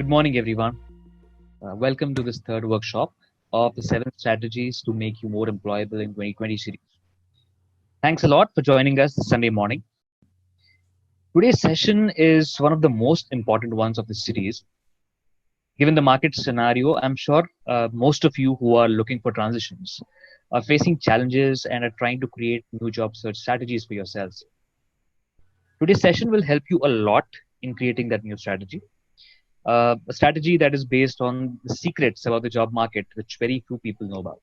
Good morning, everyone. Welcome to this third workshop of the 7 strategies to make you more employable in 2020 series. Thanks a lot for joining us this Sunday morning. Today's session is one of the most important ones of the series. Given the market scenario, I'm sure most of you who are looking for transitions are facing challenges and are trying to create new job search strategies for yourselves. Today's session will help you a lot in creating that new strategy. A strategy that is based on the secrets about the job market, which very few people know about.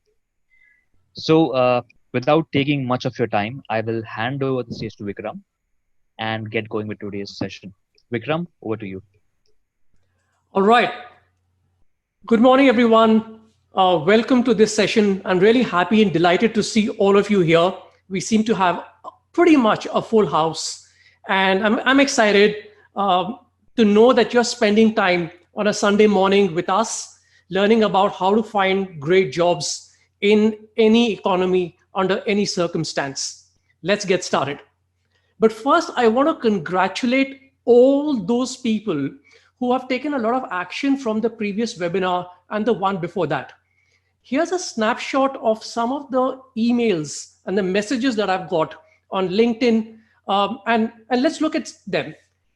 So, without taking much of your time, I will hand over the stage to Vikram and get going with today's session. Vikram, over to you. All right. Good morning, everyone. Welcome to this session. I'm really happy and delighted to see all of you here. We seem to have pretty much a full house. And I'm excited to know that you're spending time on a Sunday morning with us, learning about how to find great jobs in any economy under any circumstance. Let's get started. But first, I want to congratulate all those people who have taken a lot of action from the previous webinar and the one before that. Here's a snapshot of some of the emails and the messages that I've got on LinkedIn, and let's look at them.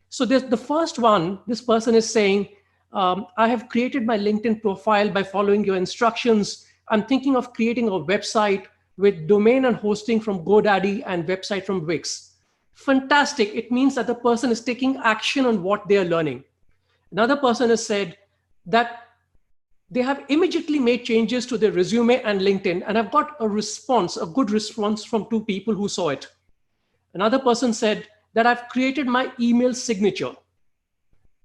So there's the first one. This person is saying, I have created my LinkedIn profile by following your instructions. I'm thinking of creating a website with domain and hosting from GoDaddy and website from Wix. Fantastic. It means that the person is taking action on what they are learning. Another person has said that they have immediately made changes to their resume and LinkedIn, and I've got a response, a good response from 2 people who saw it. Another person said that I've created my email signature.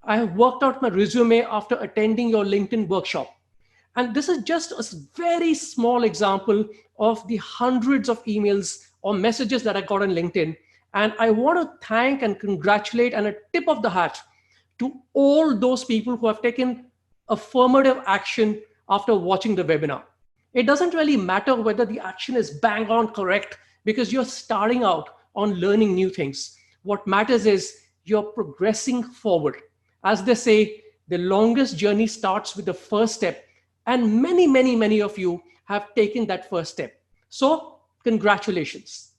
I have worked out my resume after attending your LinkedIn workshop. And this is just a very small example of the hundreds of emails or messages that I got on LinkedIn. And I want to thank and congratulate and a tip of the hat to all those people who have taken affirmative action after watching the webinar. It doesn't really matter whether the action is bang on correct because you're starting out on learning new things. What matters is you're progressing forward. As they say, the longest journey starts with the first step. And many of you have taken that first step. So congratulations.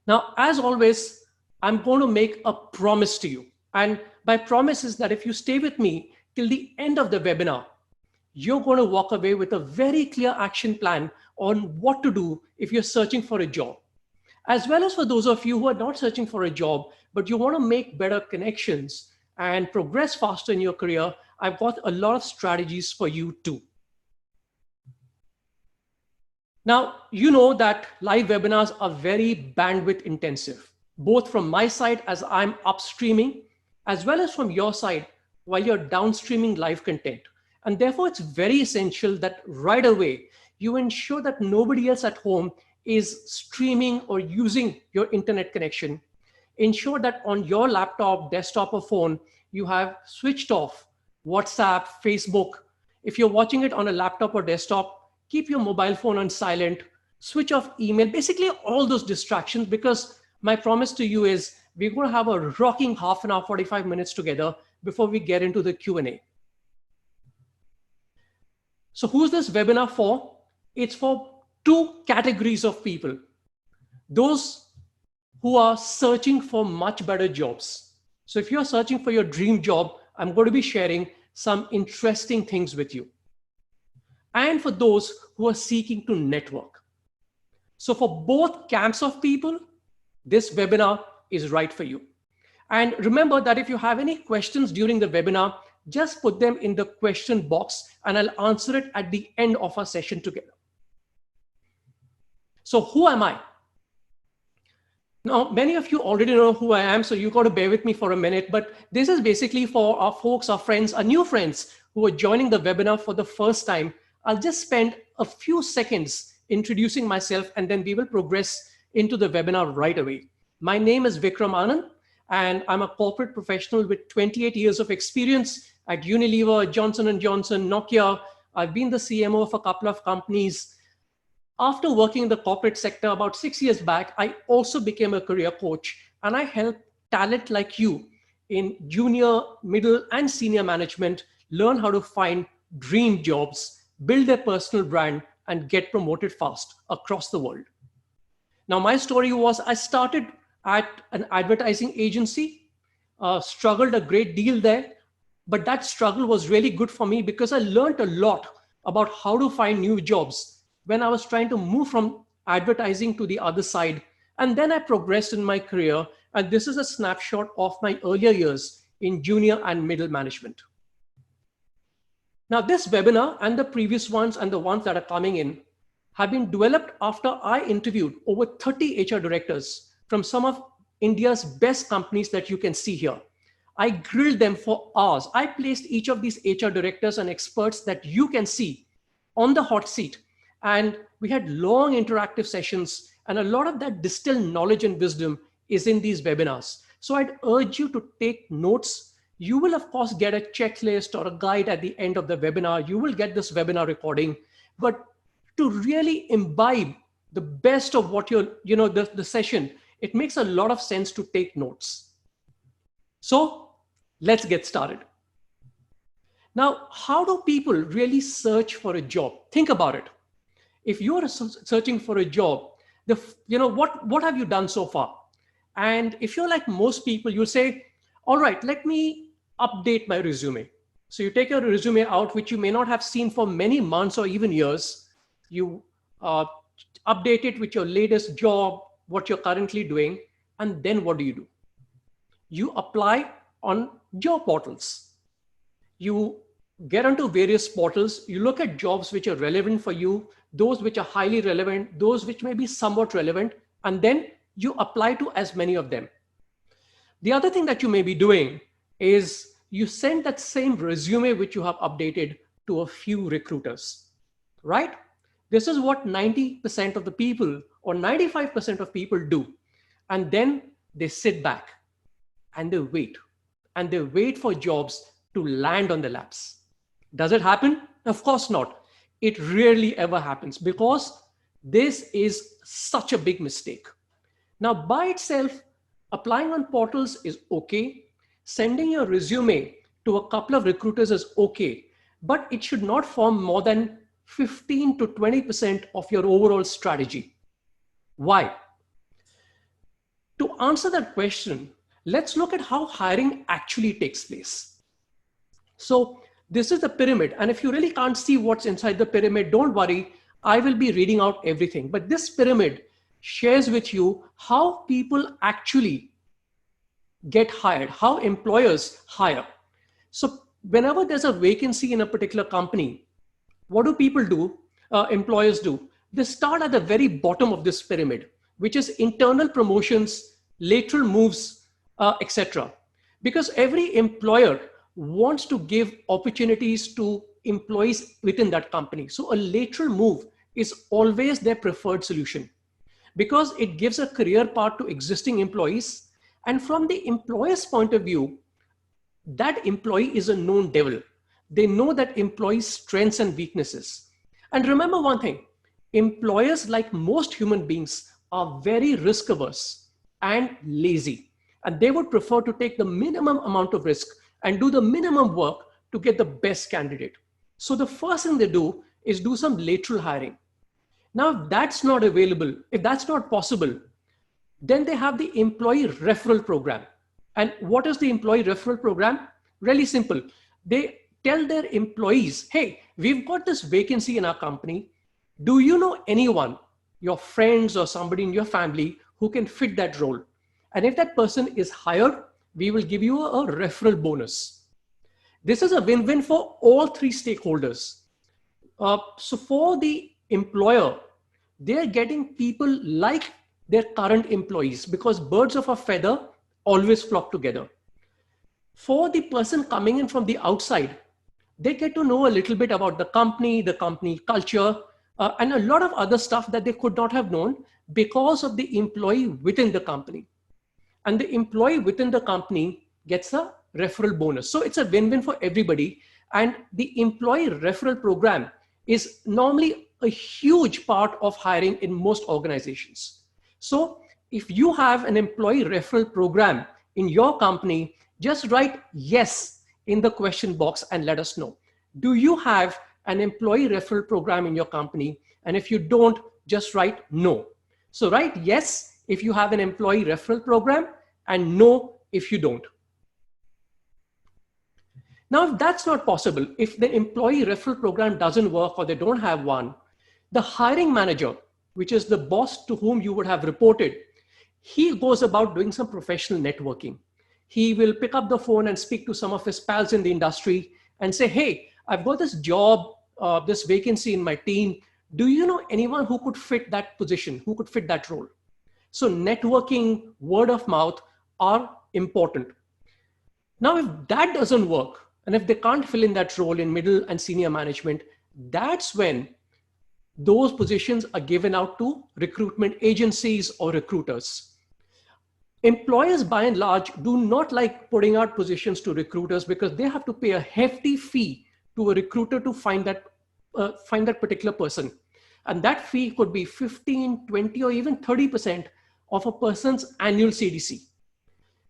Now, as always, I'm going to make a promise to you. And my promise is that if you stay with me till the end of the webinar, you're going to walk away with a very clear action plan on what to do if you're searching for a job. As well as for those of you who are not searching for a job, but you want to make better connections and progress faster in your career, I've got a lot of strategies for you too. Now, you know that live webinars are very bandwidth intensive, both from my side as I'm upstreaming, as well as from your side while you're downstreaming live content. And therefore, it's very essential that right away, you ensure that nobody else at home is streaming or using your internet connection. Ensure that on your laptop, desktop, or phone, you have switched off WhatsApp, Facebook. If you're watching it on a laptop or desktop, keep your mobile phone on silent, switch off email, basically all those distractions, because my promise to you is we're going to have a rocking half an hour, 45 minutes together before we get into the Q&A. So who's this webinar for? It's for 2 categories of people. Those who are searching for much better jobs. So if you're searching for your dream job, I'm going to be sharing some interesting things with you. And for those who are seeking to network. So for both camps of people, this webinar is right for you. And remember that if you have any questions during the webinar, just put them in the question box and I'll answer it at the end of our session together. So who am I? Now, many of you already know who I am, so you got to bear with me for a minute, but this is basically for our folks, our friends, our new friends who are joining the webinar for the first time. I'll just spend a few seconds introducing myself and then we will progress into the webinar right away. My name is Vikram Anand and I'm a corporate professional with 28 years of experience at Unilever, Johnson & Johnson, Nokia. I've been the CMO of a couple of companies. After working in the corporate sector about 6 years back, I also became a career coach and I help talent like you in junior, middle, and senior management learn how to find dream jobs, build their personal brand, and get promoted fast across the world. Now, my story was I started at an advertising agency, struggled a great deal there, but that struggle was really good for me because I learned a lot about how to find new jobs when I was trying to move from advertising to the other side. And then I progressed in my career. And this is a snapshot of my earlier years in junior and middle management. Now, this webinar and the previous ones and the ones that are coming in have been developed after I interviewed over 30 HR directors from some of India's best companies that you can see here. I grilled them for hours. I placed each of these HR directors and experts that you can see on the hot seat. And we had long interactive sessions, and a lot of that distilled knowledge and wisdom is in these webinars. So I'd urge you to take notes. You will, of course, get a checklist or a guide at the end of the webinar. You will get this webinar recording. But to really imbibe the best of what the session, it makes a lot of sense to take notes. So let's get started. Now, how do people really search for a job? Think about it. If you're searching for a job, what have you done so far? And if you're like most people, you'll say, all right, let me update my resume. So you take your resume out, which you may not have seen for many months or even years. You update it with your latest job, what you're currently doing. And then what do? You apply on job portals. You get onto various portals. You look at jobs which are relevant for you, those which are highly relevant, those which may be somewhat relevant, and then you apply to as many of them. The other thing that you may be doing is you send that same resume which you have updated to a few recruiters, right? This is what 90% of the people or 95% of people do. And then they sit back and they wait for jobs to land on their laps. Does it happen? Of course not. It rarely ever happens because this is such a big mistake. Now, by itself, applying on portals is okay. Sending your resume to a couple of recruiters is okay, but it should not form more than 15 to 20% of your overall strategy. Why? To answer that question, let's look at how hiring actually takes place. So this is the pyramid. And if you really can't see what's inside the pyramid, don't worry. I will be reading out everything. But this pyramid shares with you how people actually get hired, how employers hire. So whenever there's a vacancy in a particular company, what do people do? Employers do. They start at the very bottom of this pyramid, which is internal promotions, lateral moves, etc. Because every employer wants to give opportunities to employees within that company. So a lateral move is always their preferred solution because it gives a career path to existing employees. And from the employer's point of view, that employee is a known devil. They know that employees' strengths and weaknesses. And remember one thing, employers, like most human beings, are very risk averse and lazy. And they would prefer to take the minimum amount of risk and do the minimum work to get the best candidate. So the first thing they do is do some lateral hiring. Now, if that's not available, if that's not possible, then they have the employee referral program. And what is the employee referral program? Really simple. They tell their employees, hey, we've got this vacancy in our company. Do you know anyone, your friends or somebody in your family who can fit that role? And if that person is hired, we will give you a referral bonus. This is a win-win for all three stakeholders. So for the employer, they're getting people like their current employees because birds of a feather always flock together. For the person coming in from the outside, they get to know a little bit about the company culture, and a lot of other stuff that they could not have known because of the employee within the company. And the employee within the company gets a referral bonus. So it's a win-win for everybody. And the employee referral program is normally a huge part of hiring in most organizations. So if you have an employee referral program in your company, Just write yes in the question box and let us know. Do you have an employee referral program in your company? And if you don't, just write no. So write yes if you have an employee referral program and no if you don't. Now, if that's not possible, if the employee referral program doesn't work or they don't have one, the hiring manager, which is the boss to whom you would have reported, he goes about doing some professional networking. He will pick up the phone and speak to some of his pals in the industry and say, hey, I've got this job, this vacancy in my team. Do you know anyone who could fit that position, who could fit that role? So networking, word of mouth are important. Now, if that doesn't work, and if they can't fill in that role in middle and senior management, that's when those positions are given out to recruitment agencies or recruiters. Employers, by and large, do not like putting out positions to recruiters because they have to pay a hefty fee to a recruiter to find that particular person. And that fee could be 15, 20, or even 30% of a person's annual CDC.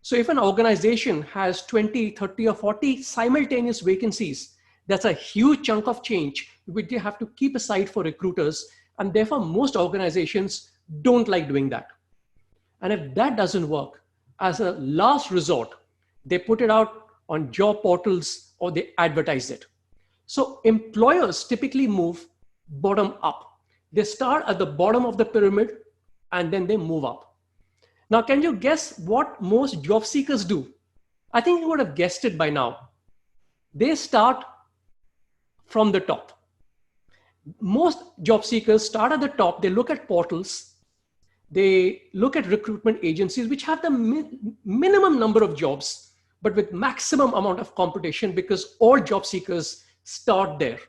So if an organization has 20, 30, or 40 simultaneous vacancies, that's a huge chunk of change which they have to keep aside for recruiters. And therefore, most organizations don't like doing that. And if that doesn't work, as a last resort, they put it out on job portals or they advertise it. So employers typically move bottom up. They start at the bottom of the pyramid and then they move up. Now, can you guess what most job seekers do? I think you would have guessed it by now. They start from the top. Most job seekers start at the top. They look at portals. They look at recruitment agencies, which have the minimum number of jobs, but with maximum amount of competition because all job seekers start there.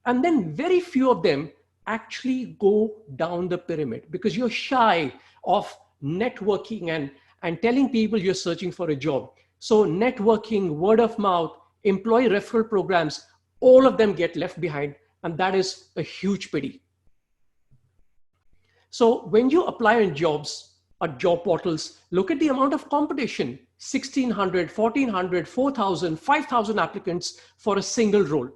And then very few of them actually go down the pyramid because you're shy of networking and telling people you're searching for a job. So networking, word of mouth, employee referral programs, all of them get left behind. And that is a huge pity. So when you apply on jobs at job portals, look at the amount of competition, 1,600, 1,400, 4,000, 5,000 applicants for a single role.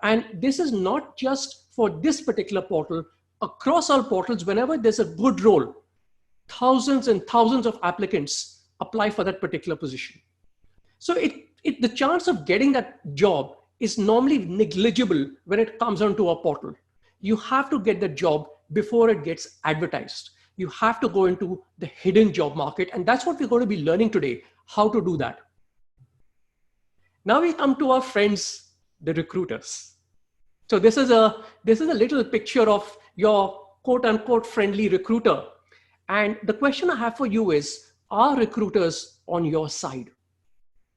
And this is not just for this particular portal. Across all portals, whenever there's a good role, thousands and thousands of applicants apply for that particular position. So the chance of getting that job is normally negligible when it comes onto a portal. You have to get the job before it gets advertised. You have to go into the hidden job market. And that's what we're going to be learning today, how to do that. Now we come to our friends, the recruiters. So this is a little picture of your quote unquote friendly recruiter. And the question I have for you is, are recruiters on your side?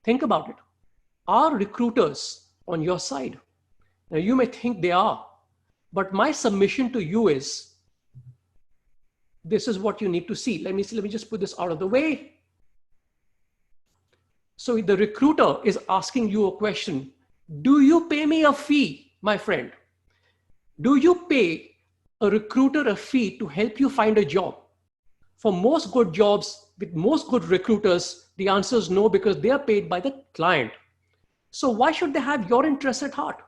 Think about it. Are recruiters on your side? Now you may think they are, but my submission to you is, this is what you need to see. Let me just put this out of the way. So the recruiter is asking you a question. Do you pay me a fee, my friend? Do you pay a recruiter a fee to help you find a job? For most good jobs, with most good recruiters, the answer is no, because they are paid by the client. So why should they have your interest at heart?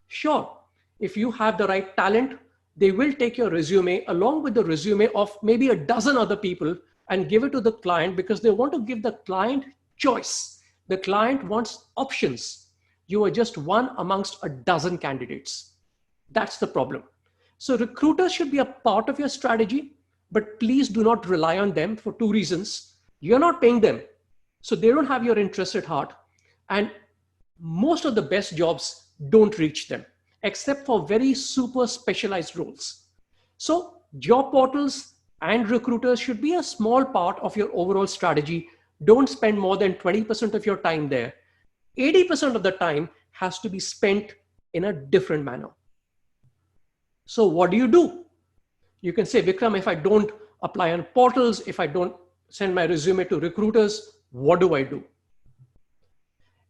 Sure, if you have the right talent, they will take your resume along with the resume of maybe a dozen other people and give it to the client because they want to give the client choice. The client wants options. You are just one amongst a dozen candidates. That's the problem. So recruiters should be a part of your strategy, but please do not rely on them for two reasons. You're not paying them, so they don't have your interest at heart. And most of the best jobs don't reach them, except for very super specialized roles. So job portals and recruiters should be a small part of your overall strategy. Don't spend more than 20% of your time there. 80% of the time has to be spent in a different manner. So what do? You can say, Vikram, if I don't apply on portals, if I don't send my resume to recruiters, what do I do?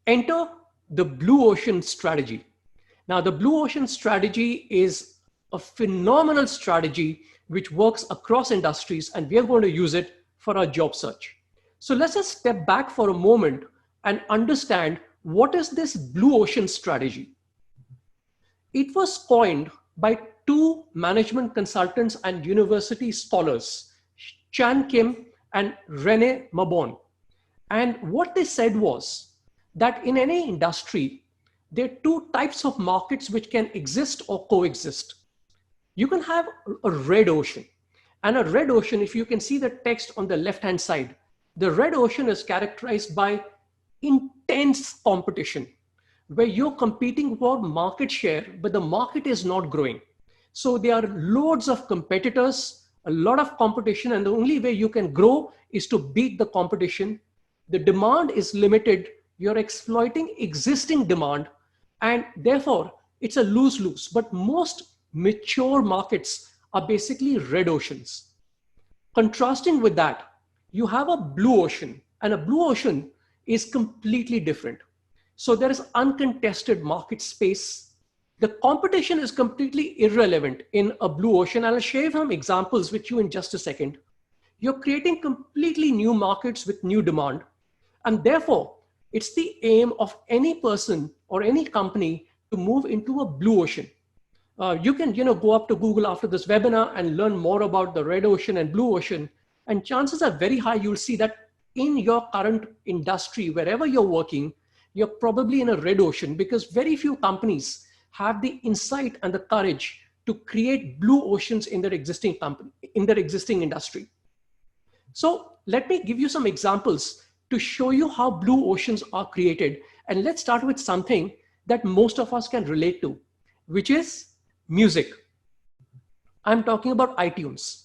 Enter the blue ocean strategy. Now, the blue ocean strategy is a phenomenal strategy which works across industries, and we are going to use it for our job search. So let's just step back for a moment and understand what is this blue ocean strategy. It was coined by two management consultants and university scholars, Chan Kim and Rene Mabon. And what they said was that in any industry, there are two types of markets which can exist or coexist. You can have a red ocean. And a red ocean, if you can see the text on the left-hand side, the red ocean is characterized by intense competition, where you're competing for market share, but the market is not growing. So there are loads of competitors, a lot of competition, and the only way you can grow is to beat the competition. The demand is limited. You're exploiting existing demand, and therefore it's a lose-lose. But most mature markets are basically red oceans. Contrasting with that, you have a blue ocean, and a blue ocean is completely different. So there is uncontested market space. The competition is completely irrelevant in a blue ocean. I'll share some examples with you in just a second. You're creating completely new markets with new demand. And therefore, it's the aim of any person or any company to move into a blue ocean. You can go up to Google after this webinar and learn more about the red ocean and blue ocean. And chances are very high you'll see that in your current industry, wherever you're working, you're probably in a red ocean, because very few companies have the insight and the courage to create blue oceans in their existing company, in their existing industry. So let me give you some examples to show you how blue oceans are created. And let's start with something that most of us can relate to, which is music. I'm talking about iTunes.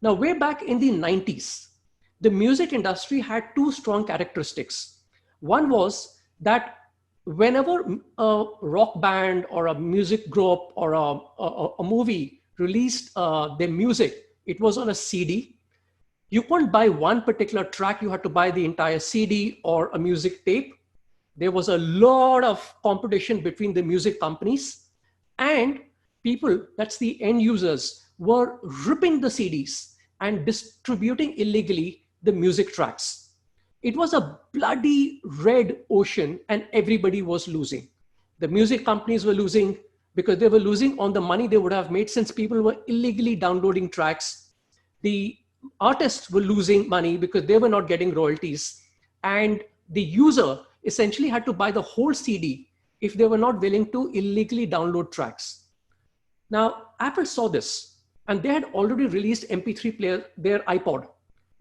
Now, way back in the 90s, the music industry had two strong characteristics. One was that whenever a rock band or a music group or a movie released their music, it was on a CD. You couldn't buy one particular track, you had to buy the entire CD or a music tape. There was a lot of competition between the music companies, and people, that's the end users, were ripping the CDs and distributing illegally the music tracks. It was a bloody red ocean, and everybody was losing. The music companies were losing because they were losing on the money they would have made, since people were illegally downloading tracks. The artists were losing money because they were not getting royalties. And the user essentially had to buy the whole CD if they were not willing to illegally download tracks. Now, Apple saw this, and they had already released MP3 player, their iPod.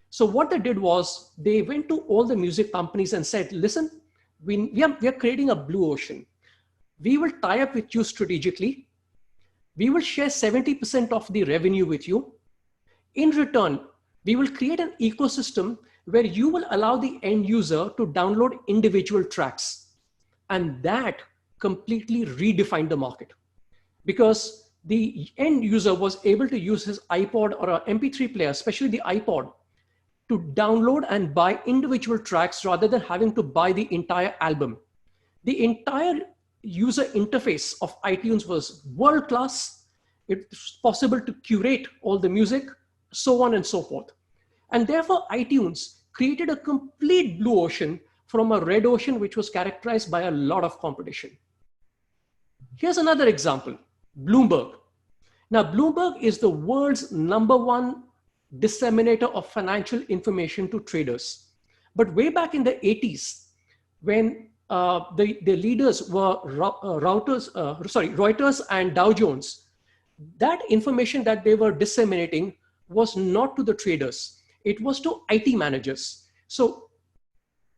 So what they did was they went to all the music companies and said, listen, we are creating a blue ocean. We will tie up with you strategically. We will share 70% of the revenue with you. In return, we will create an ecosystem where you will allow the end user to download individual tracks. And that completely redefined the market, because the end user was able to use his iPod or an MP3 player, especially the iPod, to download and buy individual tracks rather than having to buy the entire album. The entire user interface of iTunes was world-class. It was possible to curate all the music, so on and so forth. And therefore, iTunes created a complete blue ocean from a red ocean, which was characterized by a lot of competition. Here's another example, Bloomberg. Now, Bloomberg is the world's #1 disseminator of financial information to traders. But way back in the 80s, when the leaders were Reuters and Dow Jones, that information that they were disseminating was not to the traders. It was to IT managers. So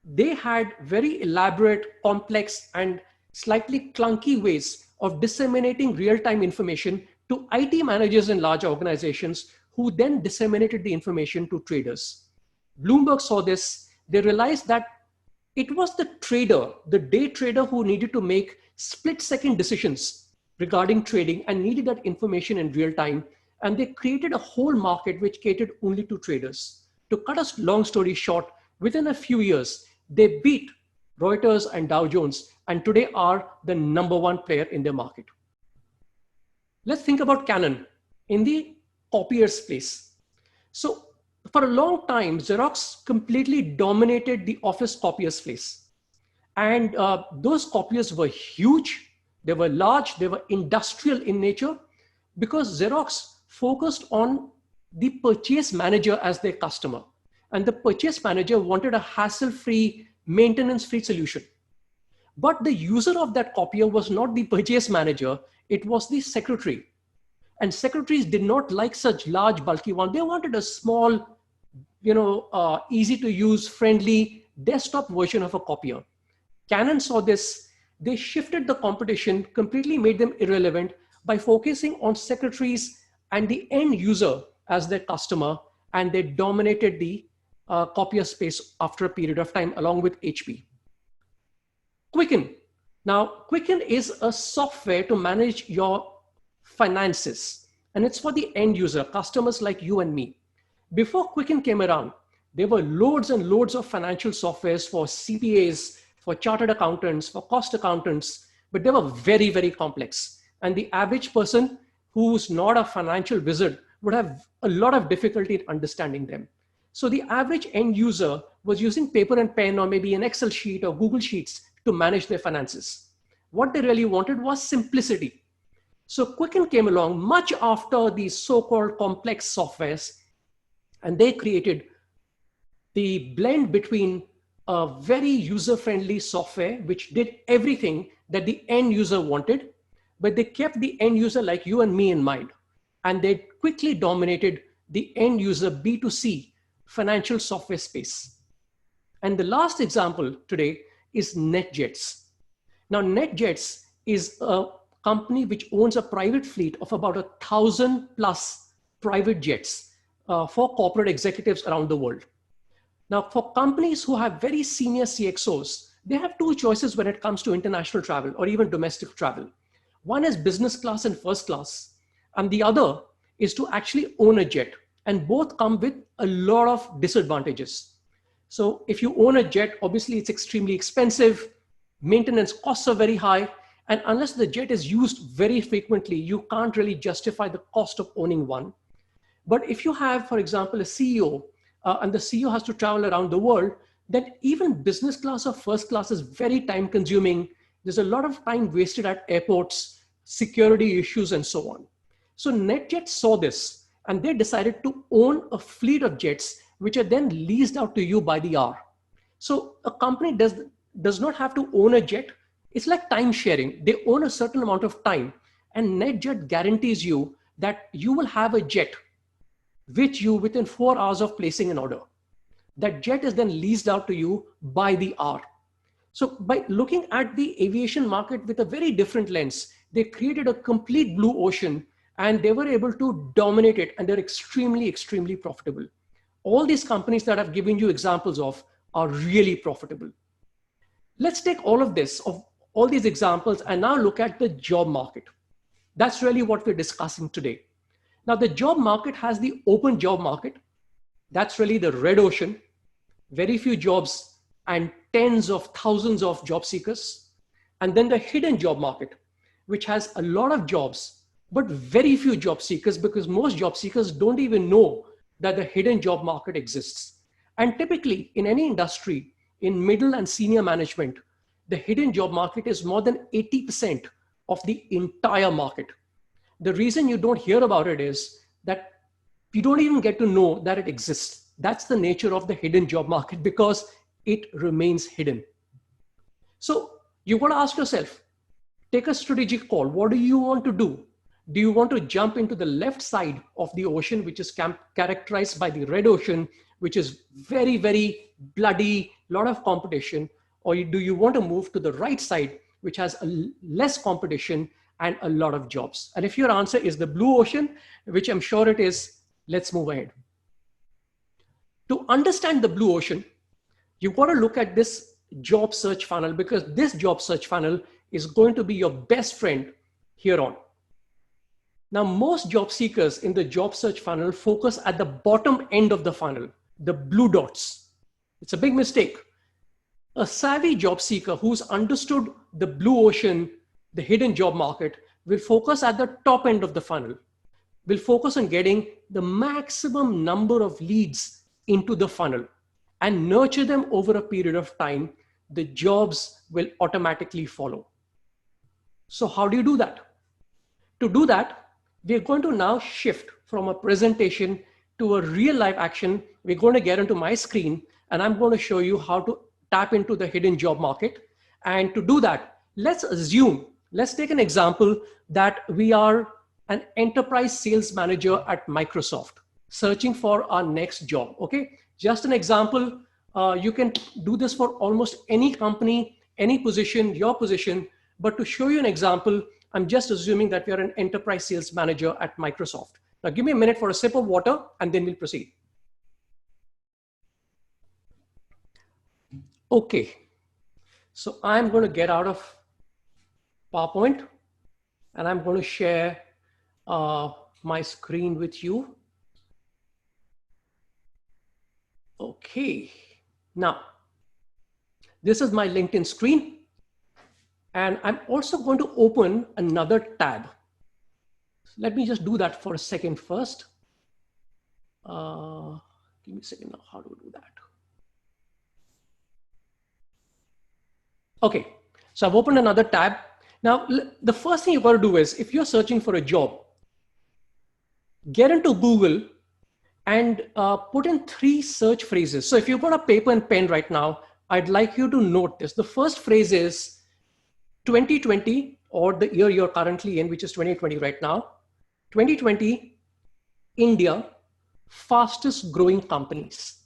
they had very elaborate, complex, and slightly clunky ways of disseminating real-time information to IT managers in large organizations, who then disseminated the information to traders. Bloomberg saw this. They realized that it was the trader, the day trader, who needed to make split-second decisions regarding trading and needed that information in real time. And they created a whole market which catered only to traders. To cut a long story short, within a few years, they beat Reuters and Dow Jones, and today are the #1 player in their market. Let's think about Canon in the copier space. So for a long time, Xerox completely dominated the office copier space. And those copiers were huge, they were large, they were industrial in nature, because Xerox focused on the purchase manager as their customer. And the purchase manager wanted a hassle-free, maintenance-free solution. But the user of that copier was not the purchase manager, it was the secretary. And secretaries did not like such large, bulky one. They wanted a small, easy to use, friendly desktop version of a copier. Canon saw this. They shifted the competition, completely made them irrelevant by focusing on secretaries and the end user as their customer, and they dominated the copier space after a period of time, along with HP. Quicken. Now, Quicken is a software to manage your finances, and it's for the end user, customers like you and me. Before Quicken came around, there were loads and loads of financial softwares for CPAs, for chartered accountants, for cost accountants, but they were very, very complex. And the average person who's not a financial wizard would have a lot of difficulty in understanding them. So the average end user was using paper and pen, or maybe an Excel sheet or Google Sheets to manage their finances. What they really wanted was simplicity. So Quicken came along much after these so-called complex softwares, and they created the blend between a very user-friendly software, which did everything that the end user wanted, but they kept the end user like you and me in mind. And they quickly dominated the end user B2C financial software space. And the last example today is NetJets. Now, NetJets is a company which owns a private fleet of about 1,000 plus private jets for corporate executives around the world. Now, for companies who have very senior CXOs, they have two choices when it comes to international travel or even domestic travel. One is business class and first class, and the other is to actually own a jet. And both come with a lot of disadvantages. So if you own a jet, obviously it's extremely expensive, maintenance costs are very high, and unless the jet is used very frequently, you can't really justify the cost of owning one. But if you have, for example, a CEO, and the CEO has to travel around the world, then even business class or first class is very time consuming. There's a lot of time wasted at airports, security issues, and so on. So NetJets saw this, and they decided to own a fleet of jets, which are then leased out to you by the hour. So a company does not have to own a jet. It's like time sharing. They own a certain amount of time, and NetJet guarantees you that you will have a jet which you within 4 hours of placing an order. That jet is then leased out to you by the hour. So by looking at the aviation market with a very different lens, they created a complete blue ocean, and they were able to dominate it, and they're extremely, extremely profitable. All these companies that I've given you examples of are really profitable. Let's take all of this, of all these examples, and now look at the job market. That's really what we're discussing today. Now, the job market has the open job market. That's really the red ocean. Very few jobs and tens of thousands of job seekers. And then the hidden job market, which has a lot of jobs, but very few job seekers, because most job seekers don't even know that the hidden job market exists. And typically in any industry, in middle and senior management, the hidden job market is more than 80% of the entire market. The reason you don't hear about it is that you don't even get to know that it exists. That's the nature of the hidden job market, because it remains hidden. So you've got to ask yourself, take a strategic call. What do you want to do? Do you want to jump into the left side of the ocean, which is characterized by the red ocean, which is very, very bloody, lot of competition? Or do you want to move to the right side, which has less competition and a lot of jobs? And if your answer is the blue ocean, which I'm sure it is, let's move ahead. To understand the blue ocean, you've got to look at this job search funnel, because this job search funnel is going to be your best friend here on. Now, most job seekers in the job search funnel focus at the bottom end of the funnel, the blue dots. It's a big mistake. A savvy job seeker who's understood the blue ocean, the hidden job market, will focus at the top end of the funnel, will focus on getting the maximum number of leads into the funnel and nurture them over a period of time the jobs will automatically follow. So how do you do that? To do that, we're going to now shift from a presentation to a real life action. We're going to get into my screen and I'm going to show you how to tap into the hidden job market. And to do that, let's take an example that we are an enterprise sales manager at Microsoft searching for our next job. Okay, just an example. You can do this for almost any company, any position, your position. But to show you an example, I'm just assuming that we are an enterprise sales manager at Microsoft. Now give me a minute for a sip of water and then we'll proceed. Okay, so I'm going to get out of PowerPoint and I'm going to share my screen with you. Okay, now this is my LinkedIn screen. And I'm also going to open another tab. Let me just do that for a second first. Give me a second now. How do we do that? Okay, so I've opened another tab. Now, the first thing you've got to do is, if you're searching for a job, get into Google and put in 3 search phrases. So if you've got a paper and pen right now, I'd like you to note this. The first phrase is 2020, or the year you're currently in, which is 2020 right now. 2020, India, fastest growing companies.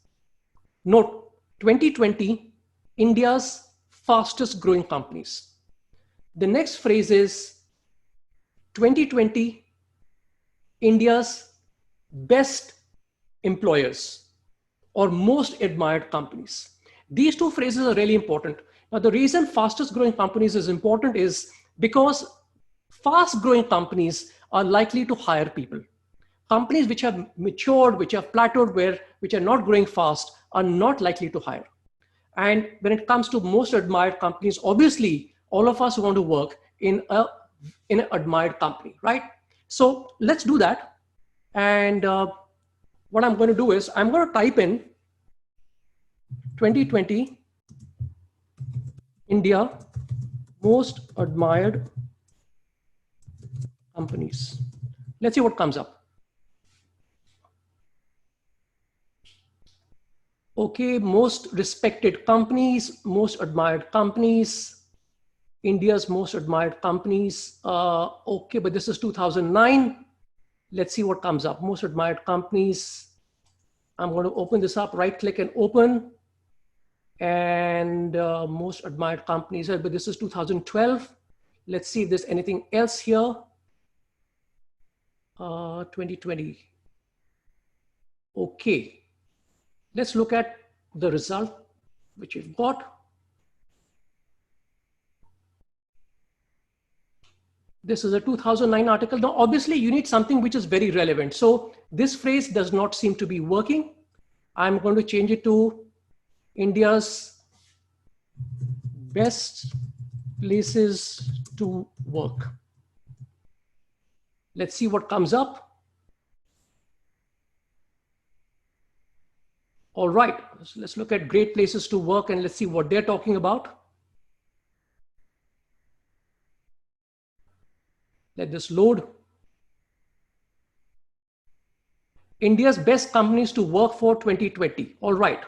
Note, 2020, India's fastest growing companies. The next phrase is 2020, India's best employers or most admired companies. These 2 phrases are really important. Now, the reason fastest growing companies is important is because fast growing companies are likely to hire people. Companies which have matured, which have plateaued, which are not growing fast, are not likely to hire. And when it comes to most admired companies, obviously, all of us want to work in an admired company, right? So let's do that. And what I'm going to do is I'm going to type in 2020 India most admired companies. Let's see what comes up. Okay, most respected companies, most admired companies, India's most admired companies. Okay, but this is 2009. Let's see what comes up. Most admired companies. I'm going to open this up, right click and open. And most admired companies, but this is 2012. Let's see if there's anything else here. 2020. Okay, let's look at the result which we've got. This is a 2009 article. Now, obviously, you need something which is very relevant. So this phrase does not seem to be working. I'm going to change it to India's best places to work. Let's see what comes up. All right, so let's look at great places to work and let's see what they're talking about. Let this load. India's best companies to work for 2020. All right.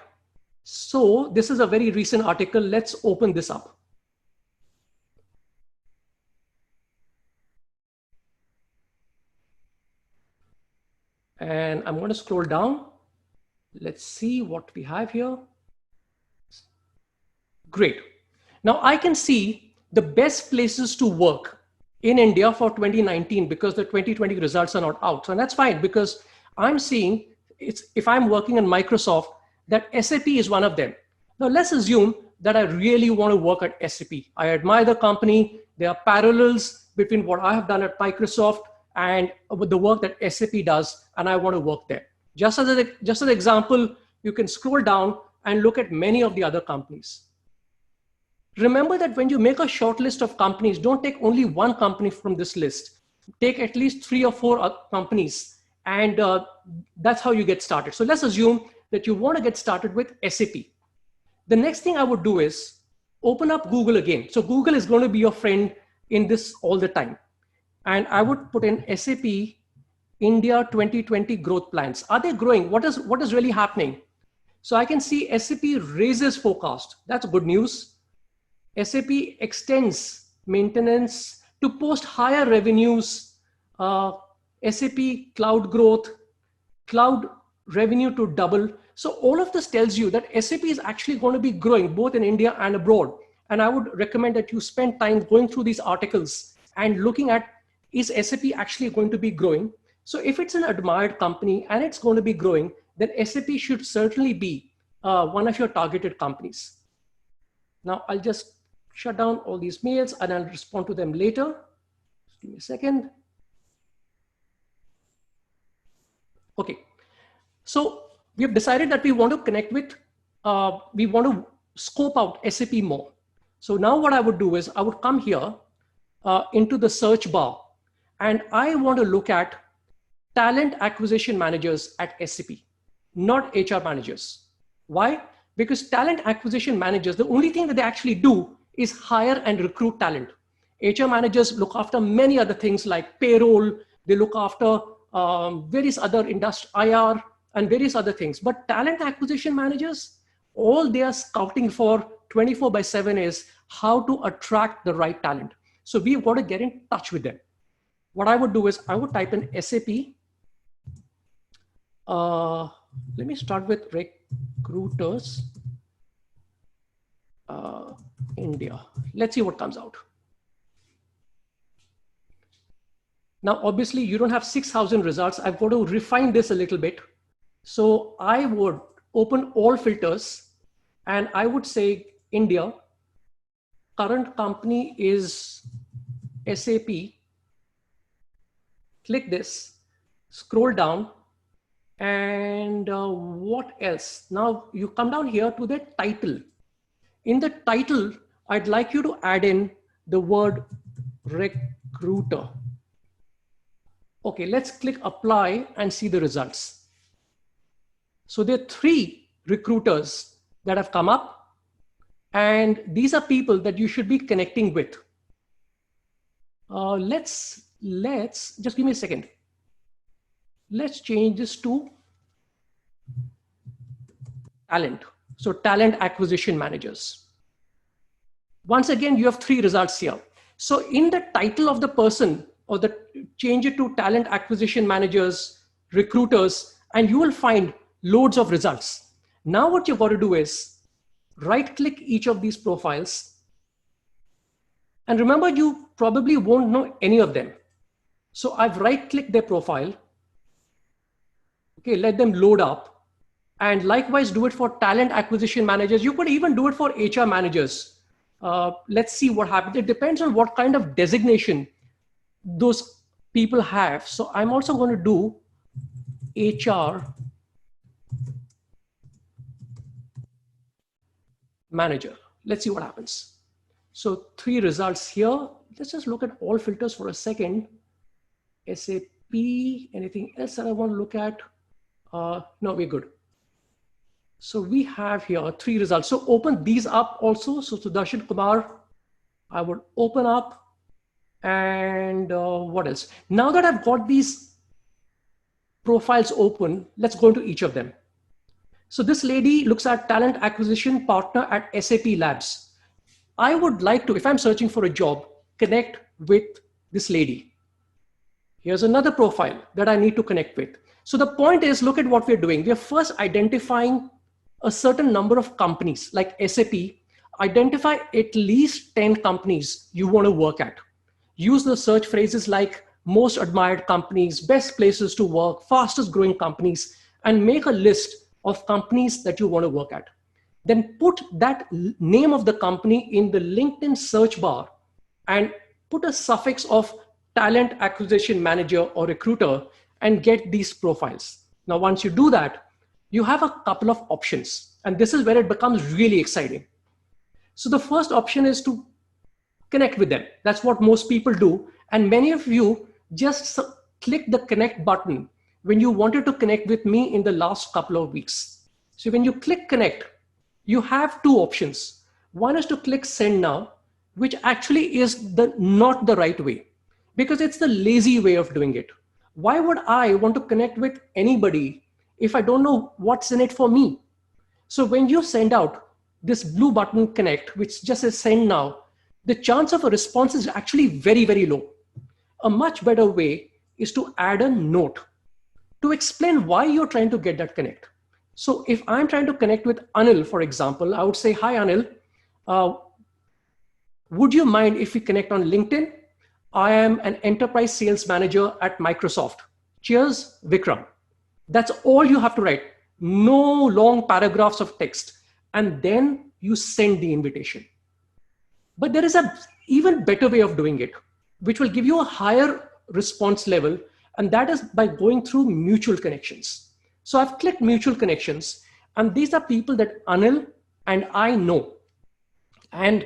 So this is a very recent article. Let's open this up. And I'm going to scroll down. Let's see what we have here. Great. Now I can see the best places to work in India for 2019 because the 2020 results are not out. So that's fine because I'm seeing if I'm working in Microsoft, that SAP is one of them. Now let's assume that I really want to work at SAP. I admire the company. There are parallels between what I have done at Microsoft and with the work that SAP does, and I want to work there. Just as an example, you can scroll down and look at many of the other companies. Remember that when you make a short list of companies, don't take only one company from this list. Take at least 3 or 4 companies, and that's how you get started. So let's assume that you want to get started with SAP. The next thing I would do is open up Google again. So Google is going to be your friend in this all the time. And I would put in SAP India 2020 growth plans. Are they growing? What is really happening? So I can see SAP raises forecast. That's good news. SAP extends maintenance to post higher revenues. SAP cloud growth, cloud revenue to double. So all of this tells you that SAP is actually going to be growing both in India and abroad. And I would recommend that you spend time going through these articles and looking at, is SAP actually going to be growing? So if it's an admired company and it's going to be growing, then SAP should certainly be one of your targeted companies. Now I'll just shut down all these mails and I'll respond to them later. Just give me a second. Okay, so we have decided that we want to connect with, we want to scope out SAP more. So now what I would do is I would come here into the search bar and I want to look at talent acquisition managers at SAP, not HR managers. Why? Because talent acquisition managers, the only thing that they actually do is hire and recruit talent. HR managers look after many other things like payroll, they look after various other IR and various other things. But talent acquisition managers, all they are scouting for 24/7 is how to attract the right talent. So we've got to get in touch with them. What I would do is I would type in SAP. Let me start with recruiters India. Let's see what comes out. Now, obviously, you don't have 6,000 results. I've got to refine this a little bit. So I would open all filters and I would say India. Current company is SAP. Click this, scroll down, and what else? Now you come down here to the title. In the title, I'd like you to add in the word recruiter. Okay, let's click apply and see the results. So there are 3 recruiters that have come up, and these are people that you should be connecting with. Let's just give me a second. Let's change this to talent. So talent acquisition managers. Once again, you have 3 results here. So in the title of the person, or change it to talent acquisition managers, recruiters, and you will find loads of results. Now what you've got to do is right click each of these profiles. And remember, you probably won't know any of them. So I've right clicked their profile. Okay, let them load up. And likewise, do it for talent acquisition managers. You could even do it for HR managers. Let's see what happens. It depends on what kind of designation those people have. So I'm also going to do HR manager. Let's see what happens. So 3 results here. Let's just look at all filters for a second. SAP, anything else that I want to look at? No, we're good. So we have here 3 results. So open these up also. So Sudarshan Kumar, I would open up. And what else? Now that I've got these profiles open, let's go into each of them. So this lady looks at talent acquisition partner at SAP Labs. I would like to, if I'm searching for a job, connect with this lady. Here's another profile that I need to connect with. So the point is, look at what we're doing. We're first identifying a certain number of companies like SAP. Identify at least 10 companies you want to work at. Use the search phrases like most admired companies, best places to work, fastest growing companies, and make a list of companies that you want to work at. Then put that name of the company in the LinkedIn search bar and put a suffix of talent acquisition manager or recruiter and get these profiles. Now, once you do that, you have a couple of options, and this is where it becomes really exciting. So the first option is to connect with them. That's what most people do. And many of you just click the connect button when you wanted to connect with me in the last couple of weeks. So when you click connect, you have 2 options. One is to click send now, which actually is not the right way, because it's the lazy way of doing it. Why would I want to connect with anybody if I don't know what's in it for me? So when you send out this blue button connect, which just says send now, the chance of a response is actually very, very low. A much better way is to add a note to explain why you're trying to get that connect. So if I'm trying to connect with Anil, for example, I would say, hi, Anil. Would you mind if we connect on LinkedIn? I am an enterprise sales manager at Microsoft. Cheers, Vikram. That's all you have to write. No long paragraphs of text. And then you send the invitation. But there is an even better way of doing it, which will give you a higher response level. And that is by going through mutual connections. So I've clicked mutual connections, and these are people that Anil and I know. And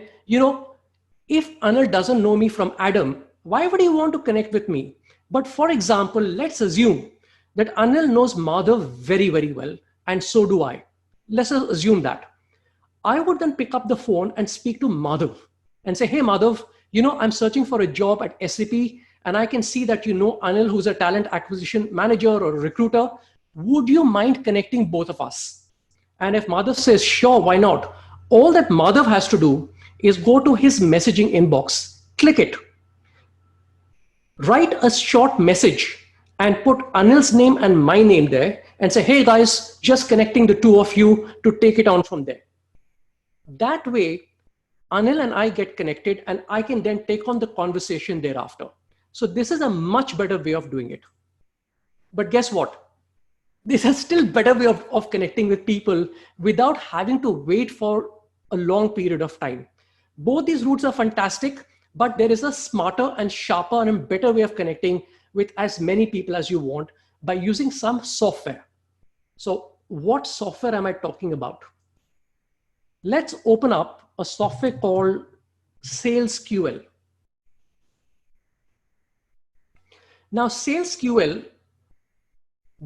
if Anil doesn't know me from Adam, why would he want to connect with me? But for example, let's assume that Anil knows Madhav very, very well, and so do I. Let's assume that. I would then pick up the phone and speak to Madhav and say, hey, Madhav, I'm searching for a job at SAP, and I can see that you know Anil, who's a talent acquisition manager or a recruiter. Would you mind connecting both of us? And if Madhav says, sure, why not? All that Madhav has to do is go to his messaging inbox, click it, write a short message and put Anil's name and my name there and say, hey guys, just connecting the two of you to take it on from there. That way, Anil and I get connected, and I can then take on the conversation thereafter. So this is a much better way of doing it. But guess what? This is still better way of connecting with people without having to wait for a long period of time. Both these routes are fantastic, but there is a smarter and sharper and better way of connecting with as many people as you want by using some software. So what software am I talking about? Let's open up a software called SalesQL. Now, SalesQL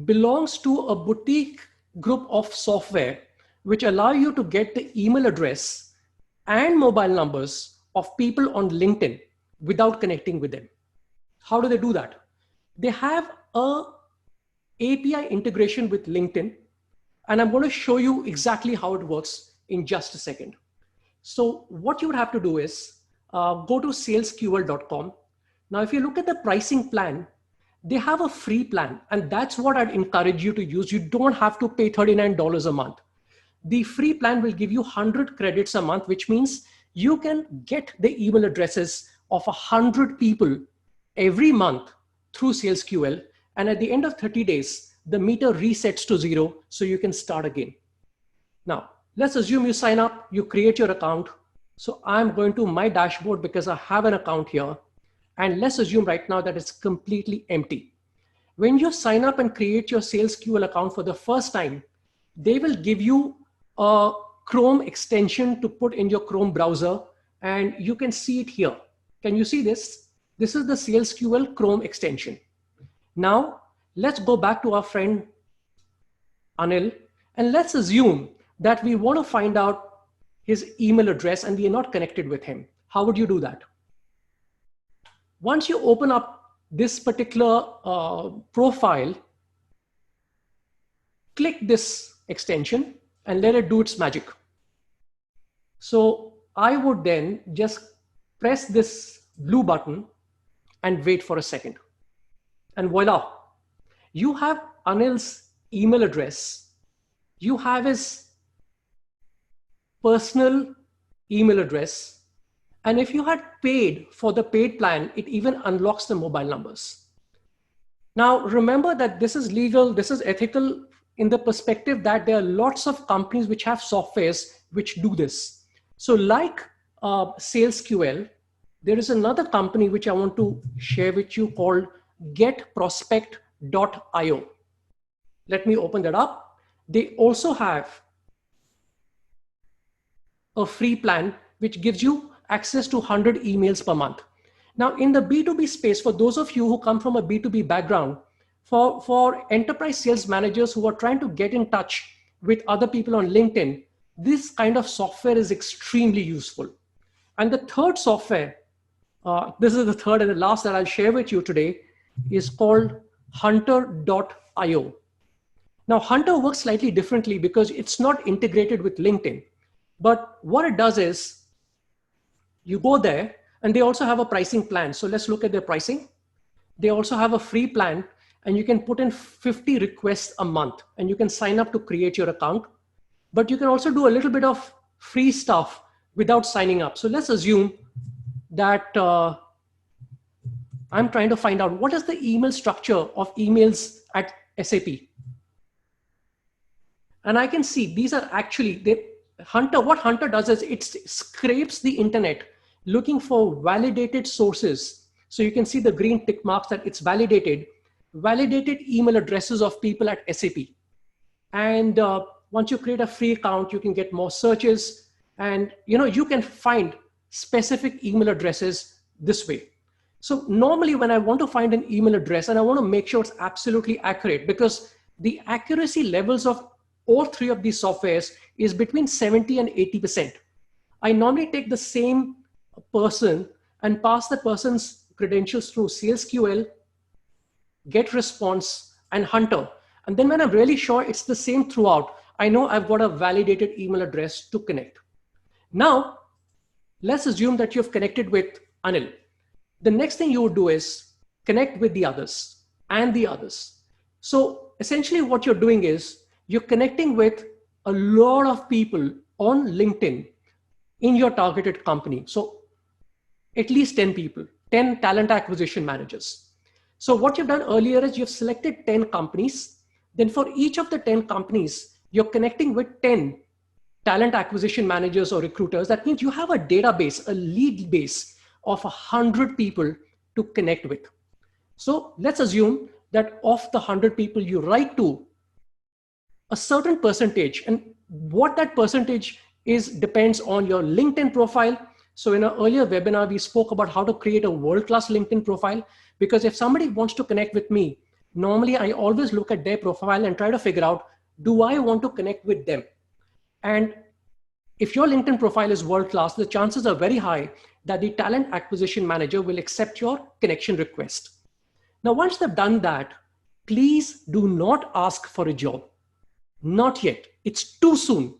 belongs to a boutique group of software which allow you to get the email address and mobile numbers of people on LinkedIn without connecting with them. How do they do that? They have a API integration with LinkedIn, and I'm going to show you exactly how it works in just a second. So what you would have to do is go to salesql.com. Now, if you look at the pricing plan, they have a free plan, and that's what I'd encourage you to use. You don't have to pay $39 a month. The free plan will give you 100 credits a month, which means you can get the email addresses of 100 people every month through SalesQL. And at the end of 30 days, the meter resets to 0, so you can start again. Now, let's assume you sign up, you create your account. So I'm going to my dashboard because I have an account here. And let's assume right now that it's completely empty. When you sign up and create your SalesQL account for the first time, they will give you a Chrome extension to put in your Chrome browser, and you can see it here. Can you see this? This is the SalesQL Chrome extension. Now, let's go back to our friend Anil, and let's assume that we want to find out his email address and we are not connected with him. How would you do that? Once you open up this particular profile, click this extension and let it do its magic. So I would then just press this blue button and wait for a second. And voila, you have Anil's email address. You have his personal email address. And if you had paid for the paid plan, it even unlocks the mobile numbers. Now, remember that this is legal, this is ethical in the perspective that there are lots of companies which have softwares which do this. So like SalesQL, there is another company which I want to share with you called getprospect.io. Let me open that up. They also have a free plan which gives you access to 100 emails per month. Now, in the B2B space, for those of you who come from a B2B background, for enterprise sales managers who are trying to get in touch with other people on LinkedIn, this kind of software is extremely useful. And the third software, this is the third and the last that I'll share with you today, is called Hunter.io. Now, Hunter works slightly differently because it's not integrated with LinkedIn. But what it does is you go there, and they also have a pricing plan. So let's look at their pricing. They also have a free plan, and you can put in 50 requests a month, and you can sign up to create your account. But you can also do a little bit of free stuff without signing up. So let's assume that I'm trying to find out what is the email structure of emails at SAP. And I can see these are actually, what Hunter does is it scrapes the internet looking for validated sources. So you can see the green tick marks that it's validated email addresses of people at SAP. And once you create a free account, you can get more searches, and you can find specific email addresses this way. So normally when I want to find an email address and I want to make sure it's absolutely accurate, because the accuracy levels of all three of these softwares is between 70 and 80%. I normally take the same person and pass the person's credentials through SalesQL, GetResponse, and Hunter. And then when I'm really sure it's the same throughout, I know I've got a validated email address to connect. Now, let's assume that you've connected with Anil. The next thing you would do is connect with the others and the others. So essentially what you're doing is you're connecting with a lot of people on LinkedIn in your targeted company. So at least 10 people, 10 talent acquisition managers. So what you've done earlier is you've selected 10 companies. Then for each of the 10 companies, you're connecting with 10 talent acquisition managers or recruiters. That means you have a database, a lead base of 100 people to connect with. So let's assume that of the 100 people you write to, a certain percentage, and what that percentage is depends on your LinkedIn profile. So in an earlier webinar, we spoke about how to create a world-class LinkedIn profile, because if somebody wants to connect with me, normally I always look at their profile and try to figure out, do I want to connect with them? And if your LinkedIn profile is world-class, the chances are very high that the talent acquisition manager will accept your connection request. Now, once they've done that, please do not ask for a job. Not yet. It's too soon.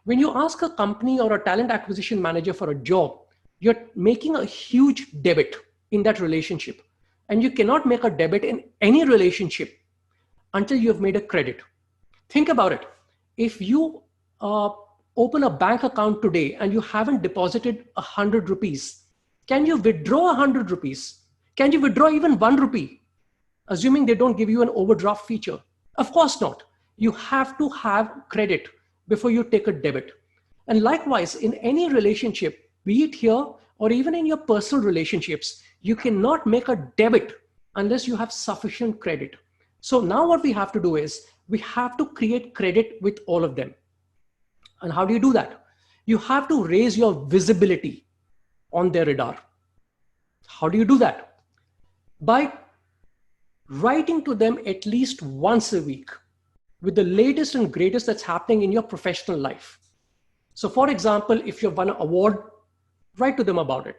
When you ask a company or a talent acquisition manager for a job, you're making a huge debit in that relationship. And you cannot make a debit in any relationship until you've made a credit. Think about it. If you open a bank account today and you haven't deposited 100 rupees, can you withdraw 100 rupees? Can you withdraw even 1 rupee? Assuming they don't give you an overdraft feature. Of course not. You have to have credit before you take a debit. And likewise, in any relationship, be it here or even in your personal relationships, you cannot make a debit unless you have sufficient credit. So now what we have to do is we have to create credit with all of them. And how do you do that? You have to raise your visibility on their radar. How do you do that? By writing to them at least once a week with the latest and greatest that's happening in your professional life. So for example, if you've won an award, write to them about it.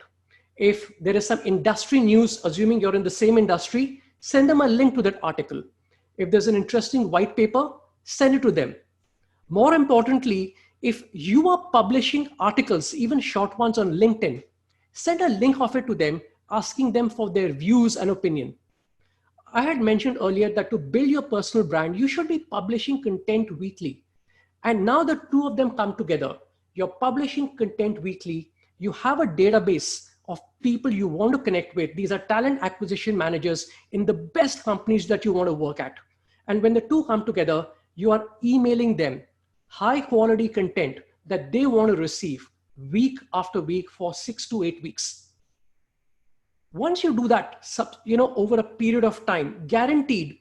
If there is some industry news, assuming you're in the same industry, send them a link to that article. If there's an interesting white paper, send it to them. More importantly, if you are publishing articles, even short ones on LinkedIn, send a link of it to them, asking them for their views and opinion. I had mentioned earlier that to build your personal brand, you should be publishing content weekly. And now the two of them come together. You're publishing content weekly. You have a database of people you want to connect with. These are talent acquisition managers in the best companies that you want to work at. And when the two come together, you are emailing them high quality content that they want to receive week after week for 6 to 8 weeks. Once you do that, over a period of time, guaranteed,